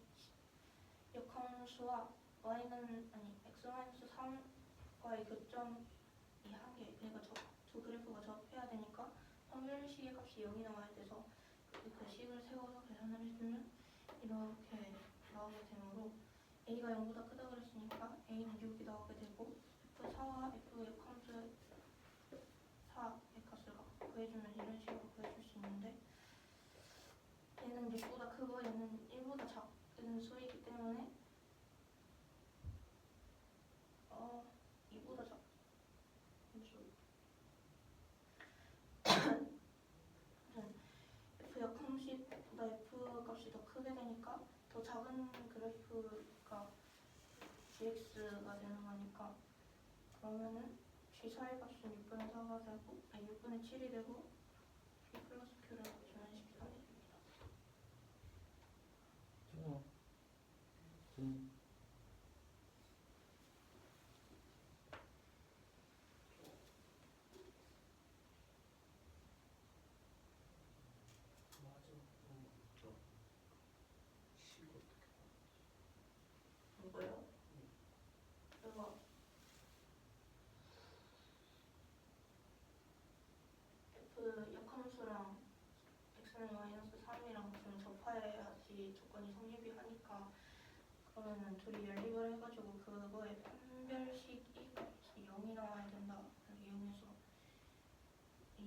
역함수와 x-3과의 교점이 한 개, 그러니까 두 그래프가 접해야 되니까 확률식의 값이 0이 나와야 돼서 그 식을 세워서 계산을 해주면 이렇게 나오게 되므로 a가 0보다 크다 그랬으니까 a는 6이 나오게 되고 f4와 f 역함수 4의 값을 구해주면 이런 식으로 구해줄 수 있는데, 얘는 6보다 크고 얘는 1보다 작은 수이기 때문에 2보다 작은 수 f 역함식보다 f 값이 더 크게 되니까 더 작은 그래프가 gx가 되는 거니까, 그러면은 g4의 값은 6분의 4가 되고 6분의 7이 되고 p 플러스 q를 주면 13이 됩니다. 맞아. 식 어떻게 이거요? 이거 f 역함수랑 x는 마이너스 3이랑 좀 접해야지 조건이 성립이 하니까, 그러면은 둘이 연립을 해가지고 그거의 판별식 이 값이 0이 나와야 된다. 그래서 이용해서 이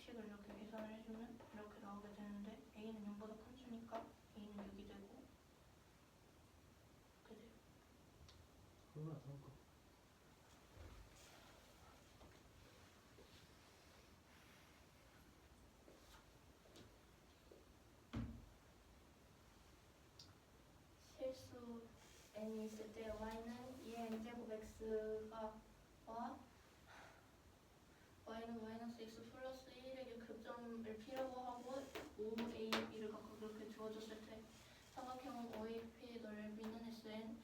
식을 이렇게 계산을 해주면 이렇게 나오게 되는데, a는 0보다 큰 수니까 a는 6이 되고 이렇게 돼요. 그러면 상관. 실수 n이 있을 때 y는 2n제곱 x가 와 y는 마이너스 x 플러스 1에게 교점을 p라고 하고 5a, b를 각각 그렇게 주어졌을 때 삼각형 OAP의 넓이는 SN,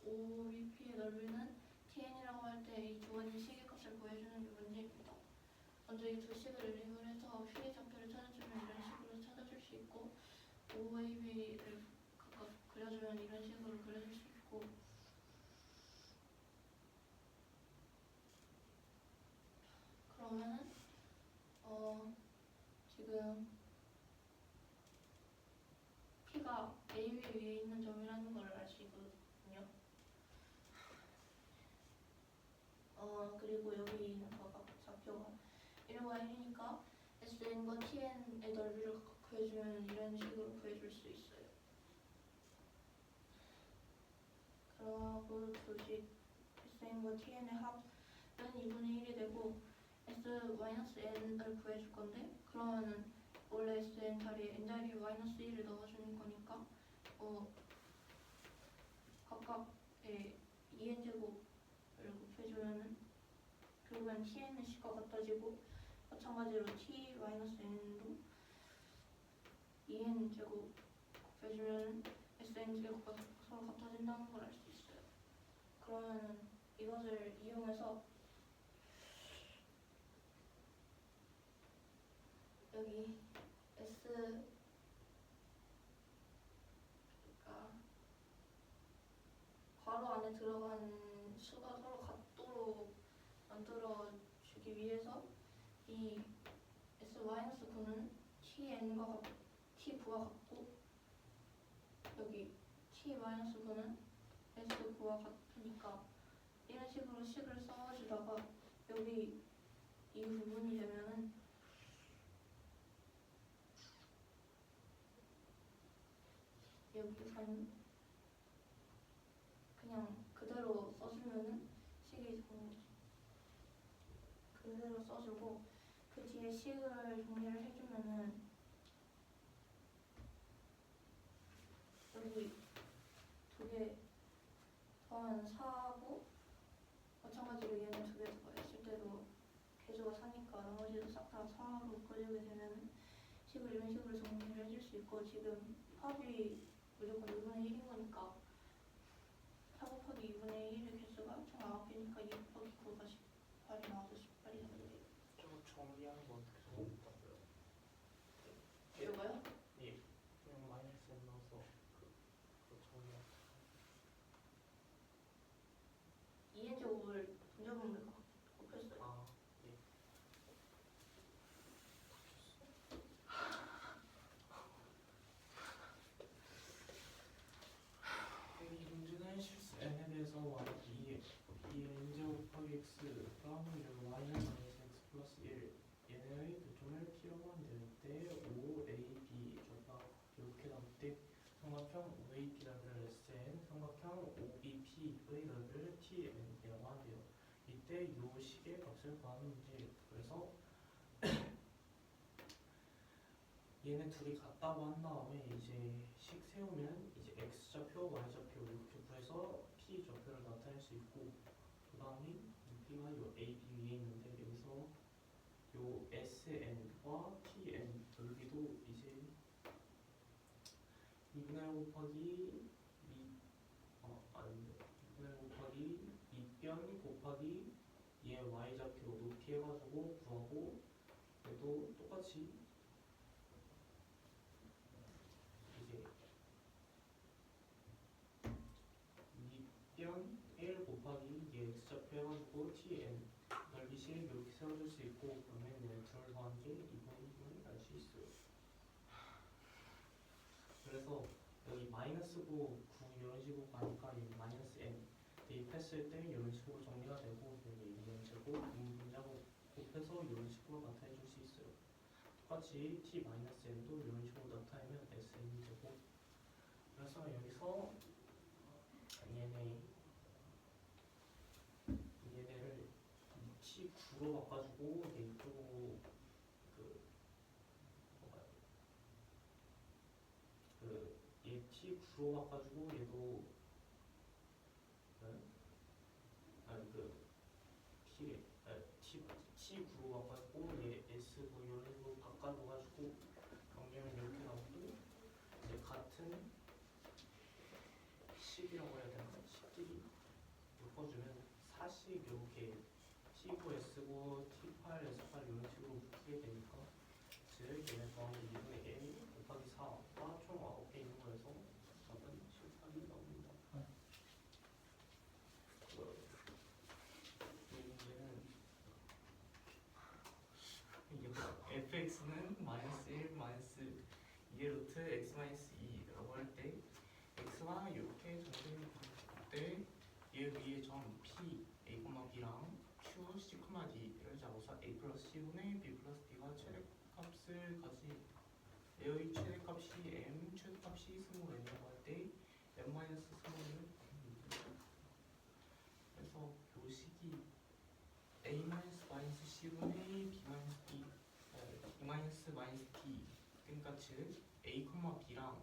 OBP의 넓이는 TN이라고 할 때 이 주어진 식의 값을 구해주는 게 문제입니다. 먼저 이 두 식을 연립을 해서 p의 좌표를 찾아주면 이런 식으로 찾아줄 수 있고, OAB를 각각 그려주면 이런 식으로 그려줄 수 있고, 그러면은 지금 P가 A 위에 있는 점이라는 걸 알 수 있거든요. 그리고 여기 있는 거가 좌표가 1과 1이니까 SN과 TN의 넓이를 각각 구해주면 이런 식으로 구해줄 수 있어요. 그러고 두식 SN과 TN의 합은 2분의 1이 되고 S-n을 구해줄 건데, 그러면은 원래 SN 자리에 n 자리에 마이너스 1을 넣어주는 거니까 각각의 2n제곱을 곱해주면은 결국엔 tn의 식과 같아지고, 마찬가지로 t-n도 2n제곱 곱해주면은 sn제곱과 서로 같아진다는 걸 알 수 있어요. 그러면 이것을 이용해서 여기 S 그러니까 괄호 안에 들어간 수가 서로 같도록 만들어주기 위해서 이 S-9는 Tn과 T9와 같고 여기 T-9는 S9와 같으니까 이런 식으로 식을 써주다가 여기 이 부분이 되면은 여기서는 그냥 그대로 써주면은 식이 되는 거지. 그대로 써주고 그 뒤에 식을 정리를 해주면은 여기 두 개 더하면 4하고 마찬가지로 얘는 두 개 더했을 때도 계수가 4니까 나머지도 싹 다 4로 묶어주게 되면 식을 이런 식으로 정리를 해줄 수 있고 지금 합이 무조건 2분의 1인 거니까 4 곱하기 2분의 1의 개수가 총 9개니까 2 곱하기 9가 18이 나와서 18이 되는데 저거 정리하는 거 어떻게 정리했다고요? 이거요? 예, 그냥 마이너스 n 넣어서 그거 정리하고. 2n 제곱을 분자분모에 곱했어요. 아, 예. 이 문제는 실수 n에 대해서 n 제곱 곱하기 x가 마이너스 x 플러스 1 얘네의 교점을 t라고 하면 되는데 5ab 저가 이렇게 나올 때 삼각형 5ap 답을 sn 삼각형 5bp의 답을 tn이라고 한대요. 이때 요 식의 값을 구하는 문제. 그래서 얘네 둘이 같다고 한 다음에 이제 식 세우면 이제 x좌표, y좌표 이렇게 구해서 p 좌표를 나타낼 수 있고 그 다음에 p가 요 ab 위에 있는데 여기서 요 sn과 tn 넓이도 이제 2분의 1 곱하기 아닌데 2분의 1 곱하기 밑변 곱하기 얘 y좌표 높이 해가지고 구하고 얘도 똑같이 이제 밑변 1 곱하기 얘 x좌표 해가지고 tn 넓이 식 이렇게 세워줄 수 있고 그러면 얘네 둘 더한 게 2분의 2분을 알 수 있어요. 그래서 여기 마이너스 9 이런 식으로 가니까 여기 마이너스 n 대입했을 때 이런 식으로 정리가 되고 여기 2n 제곱 분자고 곱해서 이런 식으로 나타내줄 수 있어요. 똑같이 t-n도 이런 식으로 나타내면 sn 제곱. 그래서 여기서 얘네를 t9로 바꿔주고 얘도 얘 t9로 바꿔주고 얘도 t9로 바꿔주고 얘 s9 이런 식으로 바꿔줘가지고 경계면 이렇게 나오고 이제 같은 식이라고 해야 되나? 식끼리 묶어주면 사식 이렇게 t9 s9 t8 s8 이런 식으로 묶이게 되니까 즉 얘네 더하기 2분의 1 곱하기 4가 총 9개 있는 거여서 답은 18이 나옵니다. 이 문제는 fx는 마이너스 1 마이너스 2의 루트 x 마이너스 2라고 할 때 x가 이렇게 정리될 때 얘 위에 점 p, a, b랑 q, c, d를 잡아서 a 플러스 c분의 b 플러스 d가 최대값을 가진 얘의 최대값이 m, 최대값이 스몰 n이라고 할 때 m 마이너스 스몰 n을 그래서 요 식이 a 마이너스 마이너스 c분의 b 마이너스 d b 마이너스 마이너스 d 그러니까 즉 a, b랑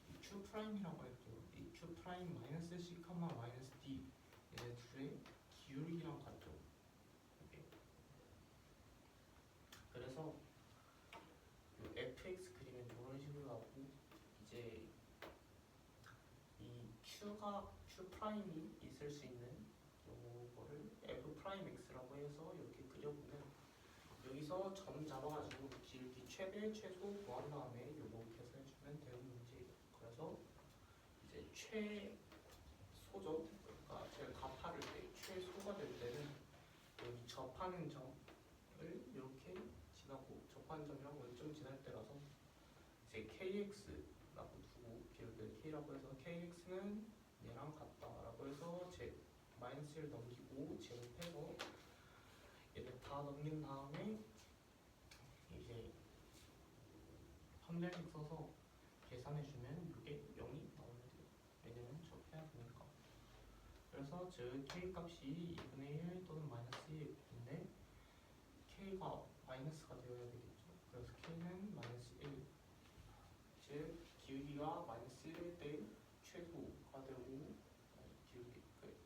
이 q 프라임이라고 할게요. 이 q 프라임 마이너스 c, 마이너스 d 얘네 둘의 기울기랑 같죠. 이렇게. 그래서 요 fx 그리면 이런 식으로 나오고 이제 이 q 프라임이 있을 수 있는 요거를 f 프라임 x라고 해서 이렇게 그려보면 여기서 점 잡아가지고 길기 최대 최소 구한 다음에 요거 계산해주면 되는 문제예요. 그래서 이제 최소점 그러니까 제가 값할 때 최소가 될 때는 여기 접하는 점을 이렇게 지나고 접하는 점이랑 원점 지날 때라서 이제 kx라고 두고 비율을 k라고 해서 kx는 얘랑 같다라고 해서 제 마이너스를 넘기고 제곱해서 얘를 다 넘긴 다음에 이제 판별식 써서 계산해주면 이게 0이 나오면 돼요. 왜냐면 접해야 되니까. 그래서 즉 k 값이 2분의 1 또는 마이너스 1인데 k가 마이너스가 되어야 되겠죠. 그래서 k는 마이너스 1. 즉 기울기가 마이너스 1일 때 최소가 되고 기울기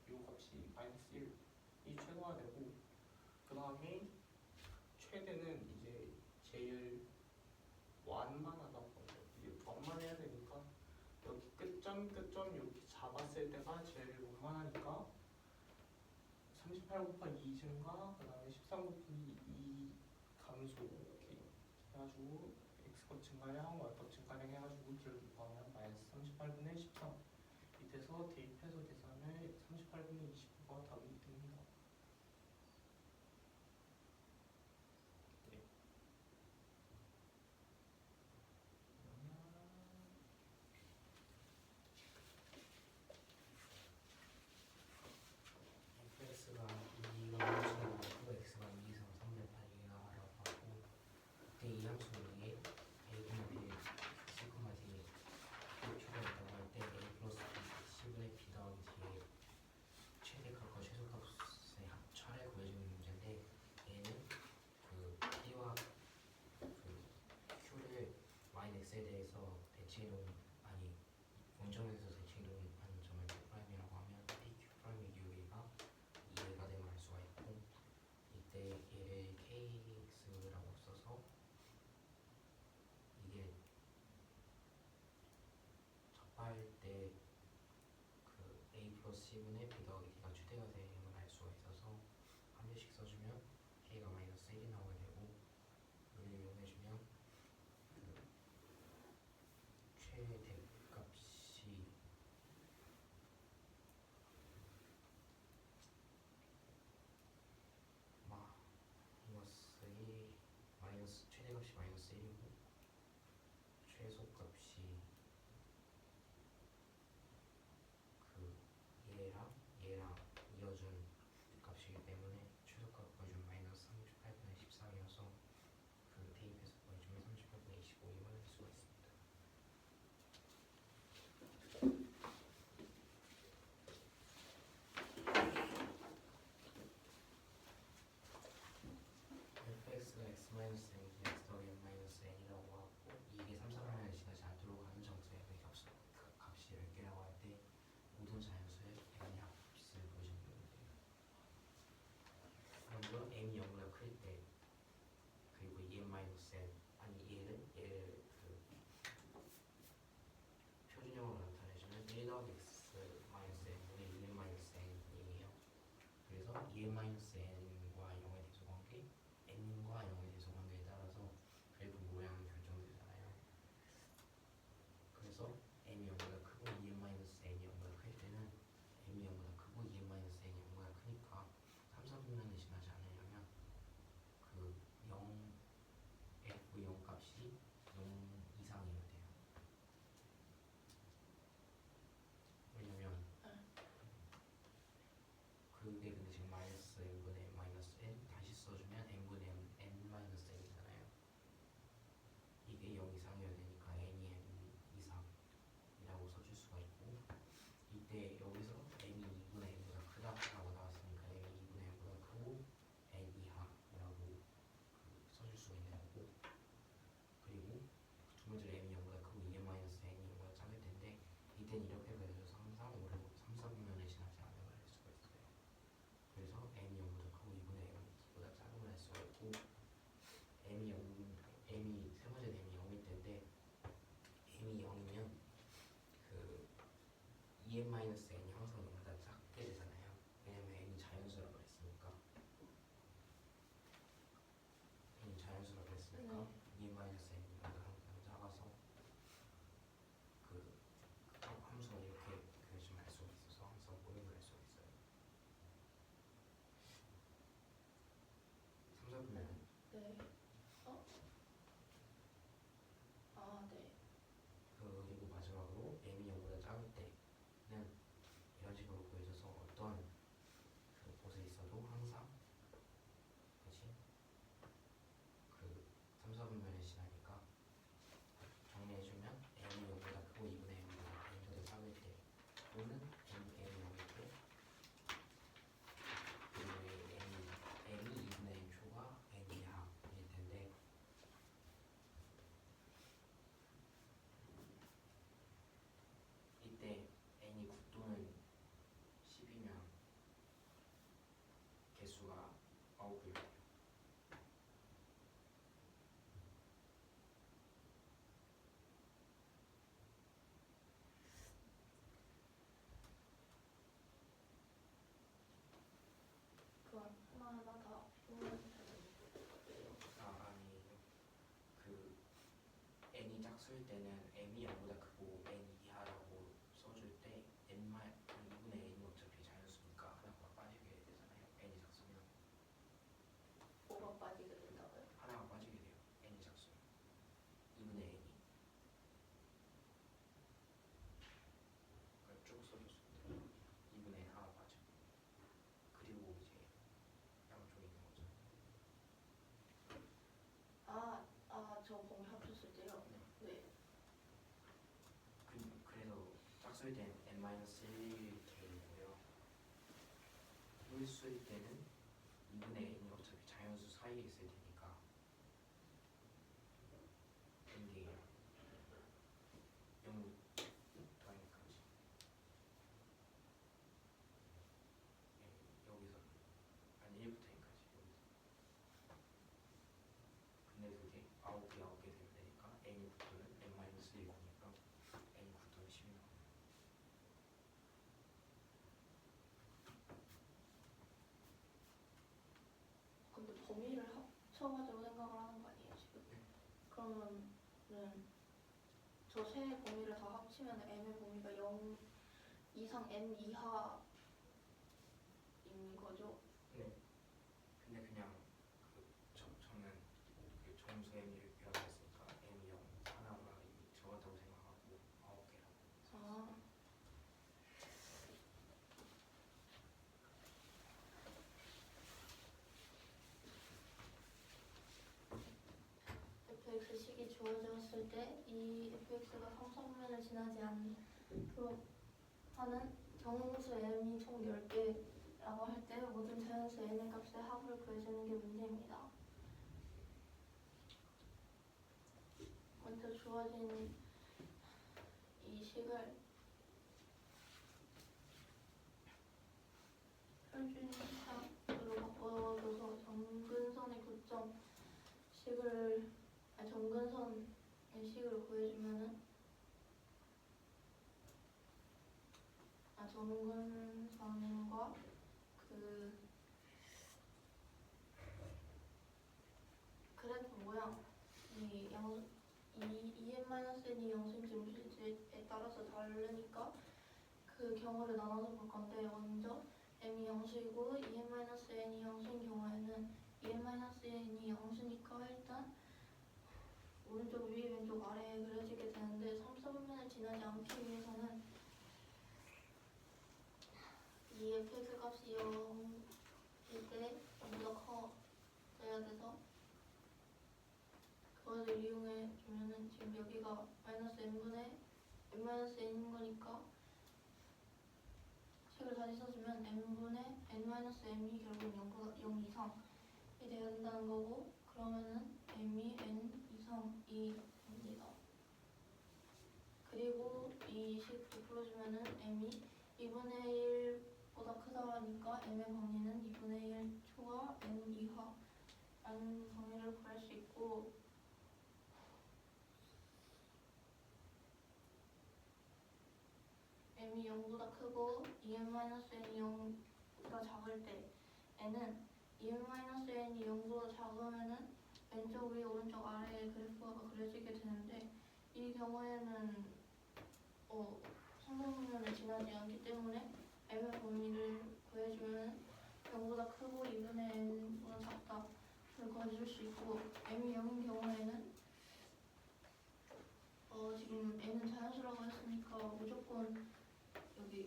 이 값이 마이너스 1이 최소가 되고 그 다음에 최대는 이제 제일 완만하다고 하죠. 이게 완만해야 되니까 여기 끝점 이렇게 잡았을 때가 제일 완만하니까 38 곱하기 2 증가 그 다음에 13 곱하기 2 감소 이렇게 해가지고 x값 증가량 y값 증가량 해가지고 기울기 구하면 마이너스 38분의 13 밑에서 대입해서 계산을 38분의 29가 답이 됩니다. 네. fx가 2가 함수고 x가 2 이상 3분의 8이라고 하고 그때 이 함수에 a, b, coma d 표가 있다고 할 때 a 플러스 b, c분의 b 더하기 d의 최대값과 최소값의 합차를 구해주는 문제인데 얘는 그 p와 그 q를 마인 x에 대해서 대칭이동 아니 원점에서 대칭이동하는 점을 p'이라고 하면 pq 프라임의 기울기가 2가 됨을 알 수가 있고 이때 얘를 kx라고 써서 이게 접할 때 그 a 플러스 c분의 b 더하기 d가 최대가 됨을 알 수가 있어서 한 개씩 써주면 k가 마이너스 1이 나오게 되고 여기를 이용해주면 그 최대값이 마이너스 최대값이 마이너스 1이고 최소값이 그 얘랑 이어준 값이기 때문에 최소값 구해주면 마이너스 38분의 13이어서 그 대입해서 구해주면 38분의 25이 받을 수가 있습니다. fx가 x 마이너스 n 분의 x 더하기 n 마이너스 n이라고 하고 이게 3, 4분면에 지나지 않도록 하는 정수의 값이 10개라고 할 때 모든 자연수의 n의 합값을 보여주는 건데요. 물론 n이 0보다 클 때 그리고 en 마이너스 n 아니 얘를 그 표준형으로 나타내주면 1 더하기 x 마이너스 n분의 1 마이너스 n이에요. 그래서 2n 마이너스 n과 0의 대소관계 n과 0의 대소관계에 따라서 그래프 모양이 결정되잖아요. 그래서 m이 0보다 크고 2n 마이너스 n이 0보다 클 때는 m이 0보다 크고 2n 마이너스 n이 0보다 크니까 3, 4분면을 지나지 않으려면 그 0 f0 값이 0 이상이어야 돼요. 왜냐면 그게 근데 지금 마이너스 n분의 2n-n이 항상 0보다 작게 되잖아요. 왜냐면 n이 자연수라고 그랬으니까. n이 자연수라고 그랬으니까 2n-n이 0보다 항상 작아서 그 함수가 이렇게 그려지면 알 수가 있어서 항상 모임을 할 수가 있어요. 3, 4분면은 네. 네. 그리고 마지막으로 m이 0보다 작을 때는 이런 식으로 보여져서 어떤 그 곳에 있어도 항상 그치? 그 3, 4분면을 지나니까 정리해주면 m이 0보다 크고 2분의 m보다 작을 때 또는 m이 0일 때 m이 2분의 m 초과 n 이하일 텐데 이때 n이 9 또는 10이면 개수가 9일 거예요. 그럼 하나하나 다 보면서 아니 그 n이 짝수일 때는 m이 0보다 크고 n 이하라고 써줄 때 n만 2분의 n이 어차피 자연수니까 하나가 빠지게 되잖아요. n이 작수면 뭐가 빠지게 된다고요? 하나가 빠지게 돼요. n이 작수면 2분의 n이 그러니까 쭉 써줬습니다. 2분의 n 하나 빠져. 그리고 이제 양쪽에 있는 거죠. 저 범위 합쳤을 때요? 네. 그래서 짝수일 때는 n-1이고요. 일수일 때는 2분의 n이 어차피 자연수 사이에 있을 테니까 이게 0부터 n까지 여기서 아니 1부터 n까지 여기서 근데 그게 9개 되면 되니까 n이 9또는 n-1이니까 n이 9 또는 10이 나와요. 근데 범위를 합쳐가지고 생각을 하는 거 아니에요 지금? 네. 그러면은 저 세 범위를 다 합치면 m의 범위가 0 이상 n 이하인 거죠? 네. 근데 그냥 저는 그 점수 m이라고 했으니까 m이 0 하나가 이미 적었다고 생각하고 9개라고 fx식이 주어졌을 때 이 fx가 3, 4분면을 지나지 않는 하는 정수 m이 총 10개라고 할 때 모든 자연수 n의 값의 합을 구해주는 게 문제입니다. 먼저 주어진 이 식을 표준식으로 바꿔줘서 정근선의 교점 식을 정근선의 식을 구해주면은 정근선과 그 그래프 모양 이 EM-n이 영수인지 무수인지에 따라서 다르니까 그 경우를 나눠서 볼 건데 먼저 m이 영수이고 EM-n이 영수인 경우에는 EM-n이 영수니까 일단 오른쪽 위 왼쪽 아래에 그려지게 되는데 3, 4분면을 지나지 않기 위해서는 이 fx 값이 0일 때 0보다 커져야 돼서 그것을 이용해 주면은 지금 여기가 마이너스 n분의 n-n인 거니까 식을 다시 써주면 n분의 n-m이 결국은 0 이상이 돼야 된다는 거고 그러면은 m이 n 이상이 됩니다. 그리고 이 식 풀어주면은 m이 2분의 1보다 크다니까 m의 범위는 2분의 1 초과 n 이하라는 범위를 구할 수 있고 m이 m이 0보다 크고 2n-n이 0보다 작을 때 n은 2n-n이 0보다 작으면은 왼쪽 위 오른쪽 아래에 그래프가 그려지게 되는데 이 경우에는 성분면을 지나지 않기 때문에 m의 범위를 구해주면 0보다 크고 2분의 n보다 작다를 구해줄 수 있고 m이 0인 경우에는 지금 n은 자연수라고 했으니까 무조건 여기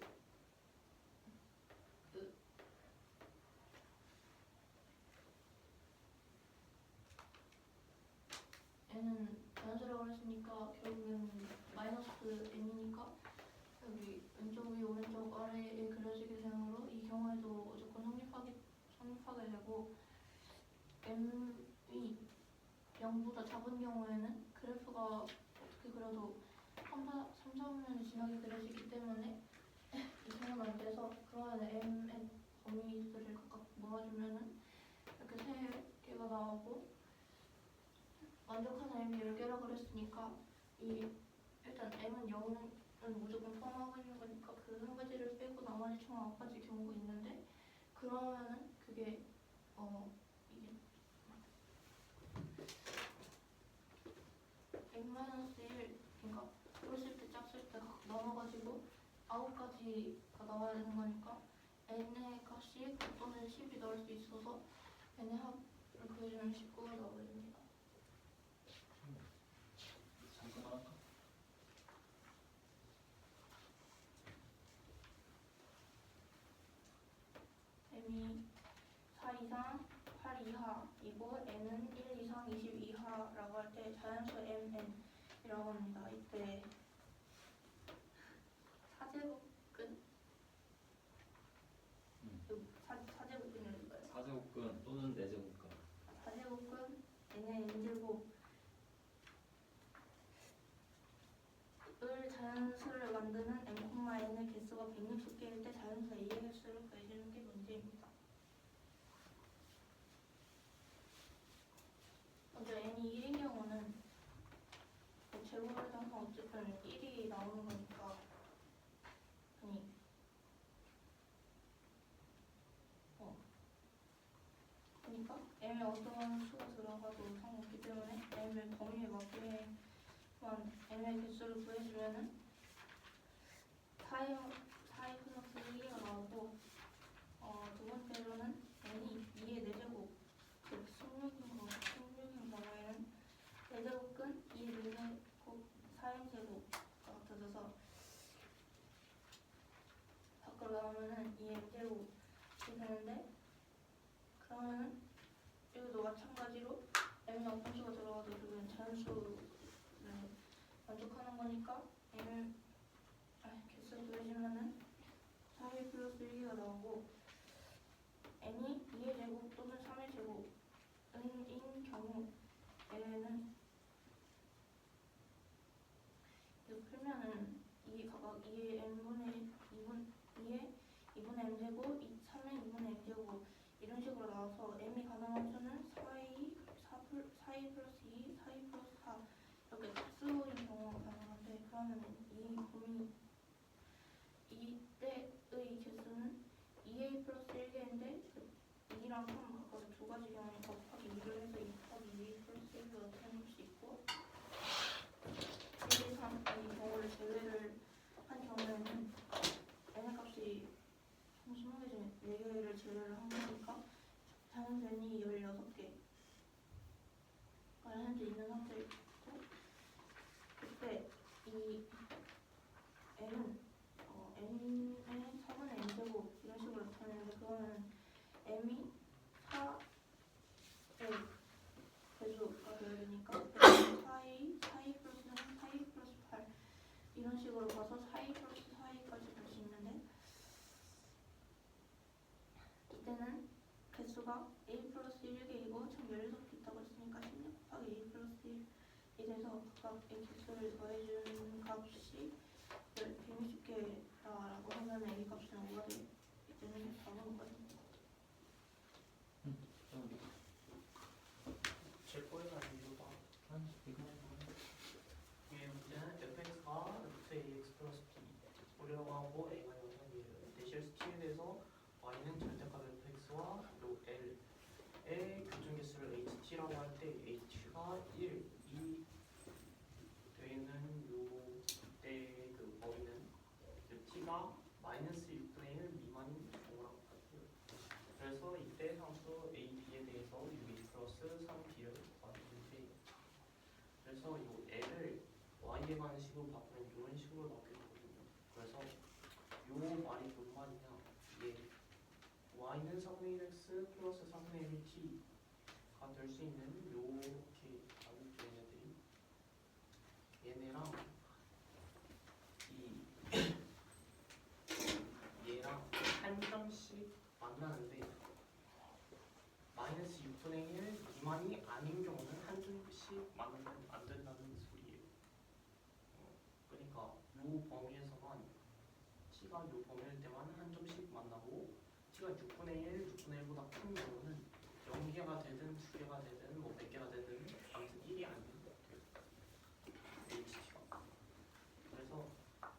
n은 자연수라고 했으니까 결국에는 마이너스 n이니까 여기 왼쪽 위 오른쪽 아래에 그려지게 되므로 이 경우에도 무조건 성립하게 되고 m이 0보다 작은 경우에는 그래프가 어떻게 그려도 3차원면을 지나게 그려지기 때문에 이 경우는 안 돼서 그러면 m의 범위들을 각각 모아주면은 이렇게 3개가 나오고 만족하는 m이 10개라 그랬으니까 일단 m은 0은 무조건 포함하고 있는 거니까 그 한 가지를 빼고 나머지 총 9가지 경우가 있는데 그러면은 그게 이게 n-1 그러니까 그랬을 때 짝쓸 때 나눠가지고 9가지가 나와야 되는 거니까 n의 값이 9 또는 10이 나올 수 있어서 n의 합을 구해주면 19가 나오게 됩니다. 잠깐만 할까? m이 4 이상 8 이하이고 n은 1 이상 20 이하라고 할 때 자연수 mn이라고 합니다. 이때 사제곱근 사제곱근일까요? 4제곱근 또는 4제곱근. 4제곱근 n의 n제곱 을 자연수를 만드는 m, n의 개수가 160개일 때 자연수 a의 개수를 구해주는 게 문제입니다. 먼저 n이 1인 경우는 제곱을 해도 항상 어쨌든 1이 나오는 거니까 그러니까 m에 어떤 수가 들어가도 상관없기 때문에 m의 범위에 맞게만 m의 개수를 구해주면은 4의 플러스 1이 나오고 두 번째로는 n이 2의 4제곱 즉 16인 경우에는 4제곱근 2의 4제곱 4의 제곱과 같아져서 밖으로 나오면은 2의 n제곱이 되는데 그러면은 여기도 마찬가지로 m이 어떤 수가 들어가도 결국엔 자연수를 만족하는 거니까 개수 구해주면은 4의 플러스 1이 나오고 n이 2의 제곱 또는 3의 제곱인 경우에는 이거 풀면은 이 각각 2의 n분의 2분의 m제곱 3의 2분의 m제곱 이런 식으로 나와서 m이 가능한 수는 4의 플러스 2, 4의 플러스 4 이렇게 짝수인 경우가 가능한데 그러면 이때의 개수는 2a 플러스 1개인데 2랑 3 각각 두 가지 경우니까 곱하기 2를 해서 2 곱하기 2a 플러스 1로 나타낼 수 있고 1, 2, 3 이 경우를 제외를 한 경우에는 n의 값이 20개 중에 4개를 제외를 한 거니까 자연수 n이 16개가 현재 있는 상태이고 그때 이 n은 n의 4분의 n제곱 이런 식으로 나타내는데 그거는 m이 4의 배수가 되어야 되니까 4a, 4a 플러스 3, 4a 플러스 8 이런 식으로 가서 4a 플러스 4a까지 갈 수 있는데 이때는 개수가 a 플러스 1개이고 총 16개 있다고 했으니까 16 곱하기 a 플러스 1이 돼서 각각의 개수를 더해준 값이 160개라고 하면 a 값은 5가 되기 때문에 답은 5가 됩니다. 제 거에는 이유가 이거 위에 문제는 fx가 루트 ax 플러스 b 우리라고 하고 y에 관한 식으로 바꾸면 이런 식으로 나오게 되거든요. 그래서 요 말이 뭔 말이냐? 이게 y는 4분의 1x 플러스 4분의 1t가 될 수 있는 요렇게 나뉘죠 얘네들이. 얘네랑 얘랑 한 점씩 만나는데 마이너스 6분의 1 미만이 아닌 경우는 한 점씩 만나면 안 된다는 소리예요. 그러니까 요 범위에서만 t가 요 범위일 때만 한 점씩 만나고 t가 6분의 1, 6분의 1보다 큰 경우는 0개가 되든 2개가 되든 뭐 100개가 되든 아무튼 1이 아니면 돼요. ht가. 그래서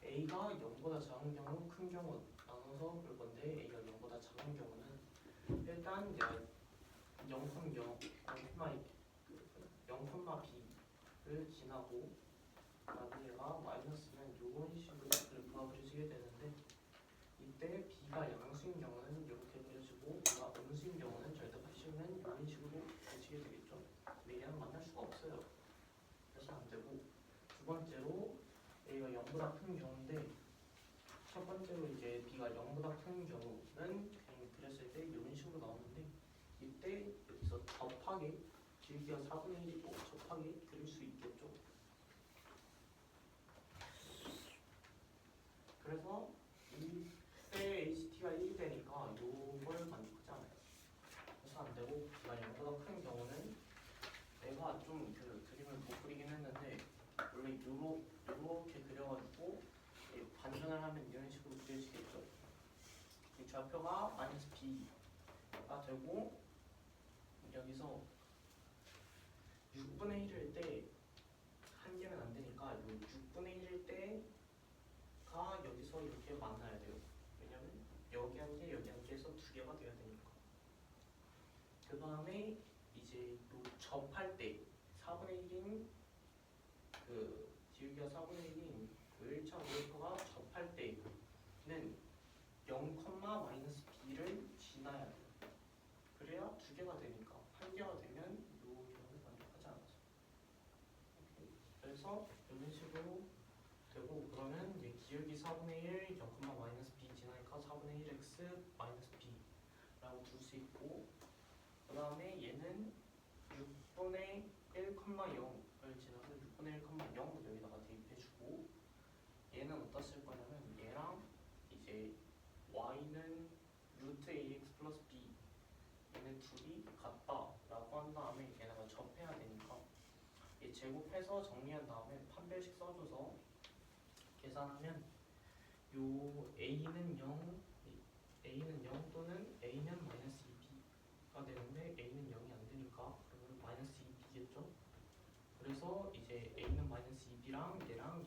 a가 0보다 작은 경우, 큰 경우 나눠서 볼 건데 a가 0보다 작은 경우는 일단 얘가 0,b를 지나고 그다음에 얘가 마이너스면 요런 식으로 그래프가 그려지게 되는데 이때 b가 양수인 경우는 이렇게 그려지고 b가 음수인 경우는 절대값이면 이런 식으로 그려지게 되겠죠. 근데 얘는 만날 수가 없어요. 그래서 안 되고 두 번째로 a가 0보다 큰 경우인데 첫 번째로 이제 b가 0보다 큰 경우는 그냥 그렸을 때 이런 식으로 나오는데 이때 여기서 접하게 길이가 4분의 1이 또 접하게 그릴 수 있겠죠. 그래서 이때 HT가 1이 되니까 요걸 만족하지 않아요. 그래서 안 되고 b가 0보다 큰 경우는 내가 좀 그 그림을 못 그리긴 했는데 원래 요렇게 그려가지고 반전을 하면 이런 식으로 그려지겠죠. 이 좌표가 마이너스 b가 되고 여기서 6분의 1일 때 한 개는 안 되니까 요 6분의 1일 때가 여기서 이렇게 만나야 돼요. 왜냐면 여기 한 개, 여기 한 개에서 두 개가 돼야 되니까. 그 다음에 이제 요 접할 때 4분의 1인 그 기울기가 4분의 1인 그 1차 그래프가 접할 때는 0, 마이너스 b를 지나야 돼요. 그래야 두 개가 되니까 한 개가 되면 요 경우는 만족하지 않아서. 그래서 이런 식으로 되고 그러면 이제 기울기 4분의 1, 0, 마이너스 b 지나니까 4분의 1x 마이너스 b라고 둘 수 있고 그 다음에 얘는 6분의 1, 0을 지나서 6분의 1, 0 여기다가 대입해주고 얘는 어디다 쓸 거냐면 얘랑 이제 y는 루트 ax 플러스 b 얘네 둘이 같다라고 한 다음에 얘네가 접해야 되니까 이 제곱해서 정리한 다음에 판별식 써줘서 계산하면 요 a는 0 또는 a는 마이너스 2b가 되는데 a는 0이 안 되니까 그러면 마이너스 2b겠죠. 그래서 이제 a는 마이너스 2b랑 얘랑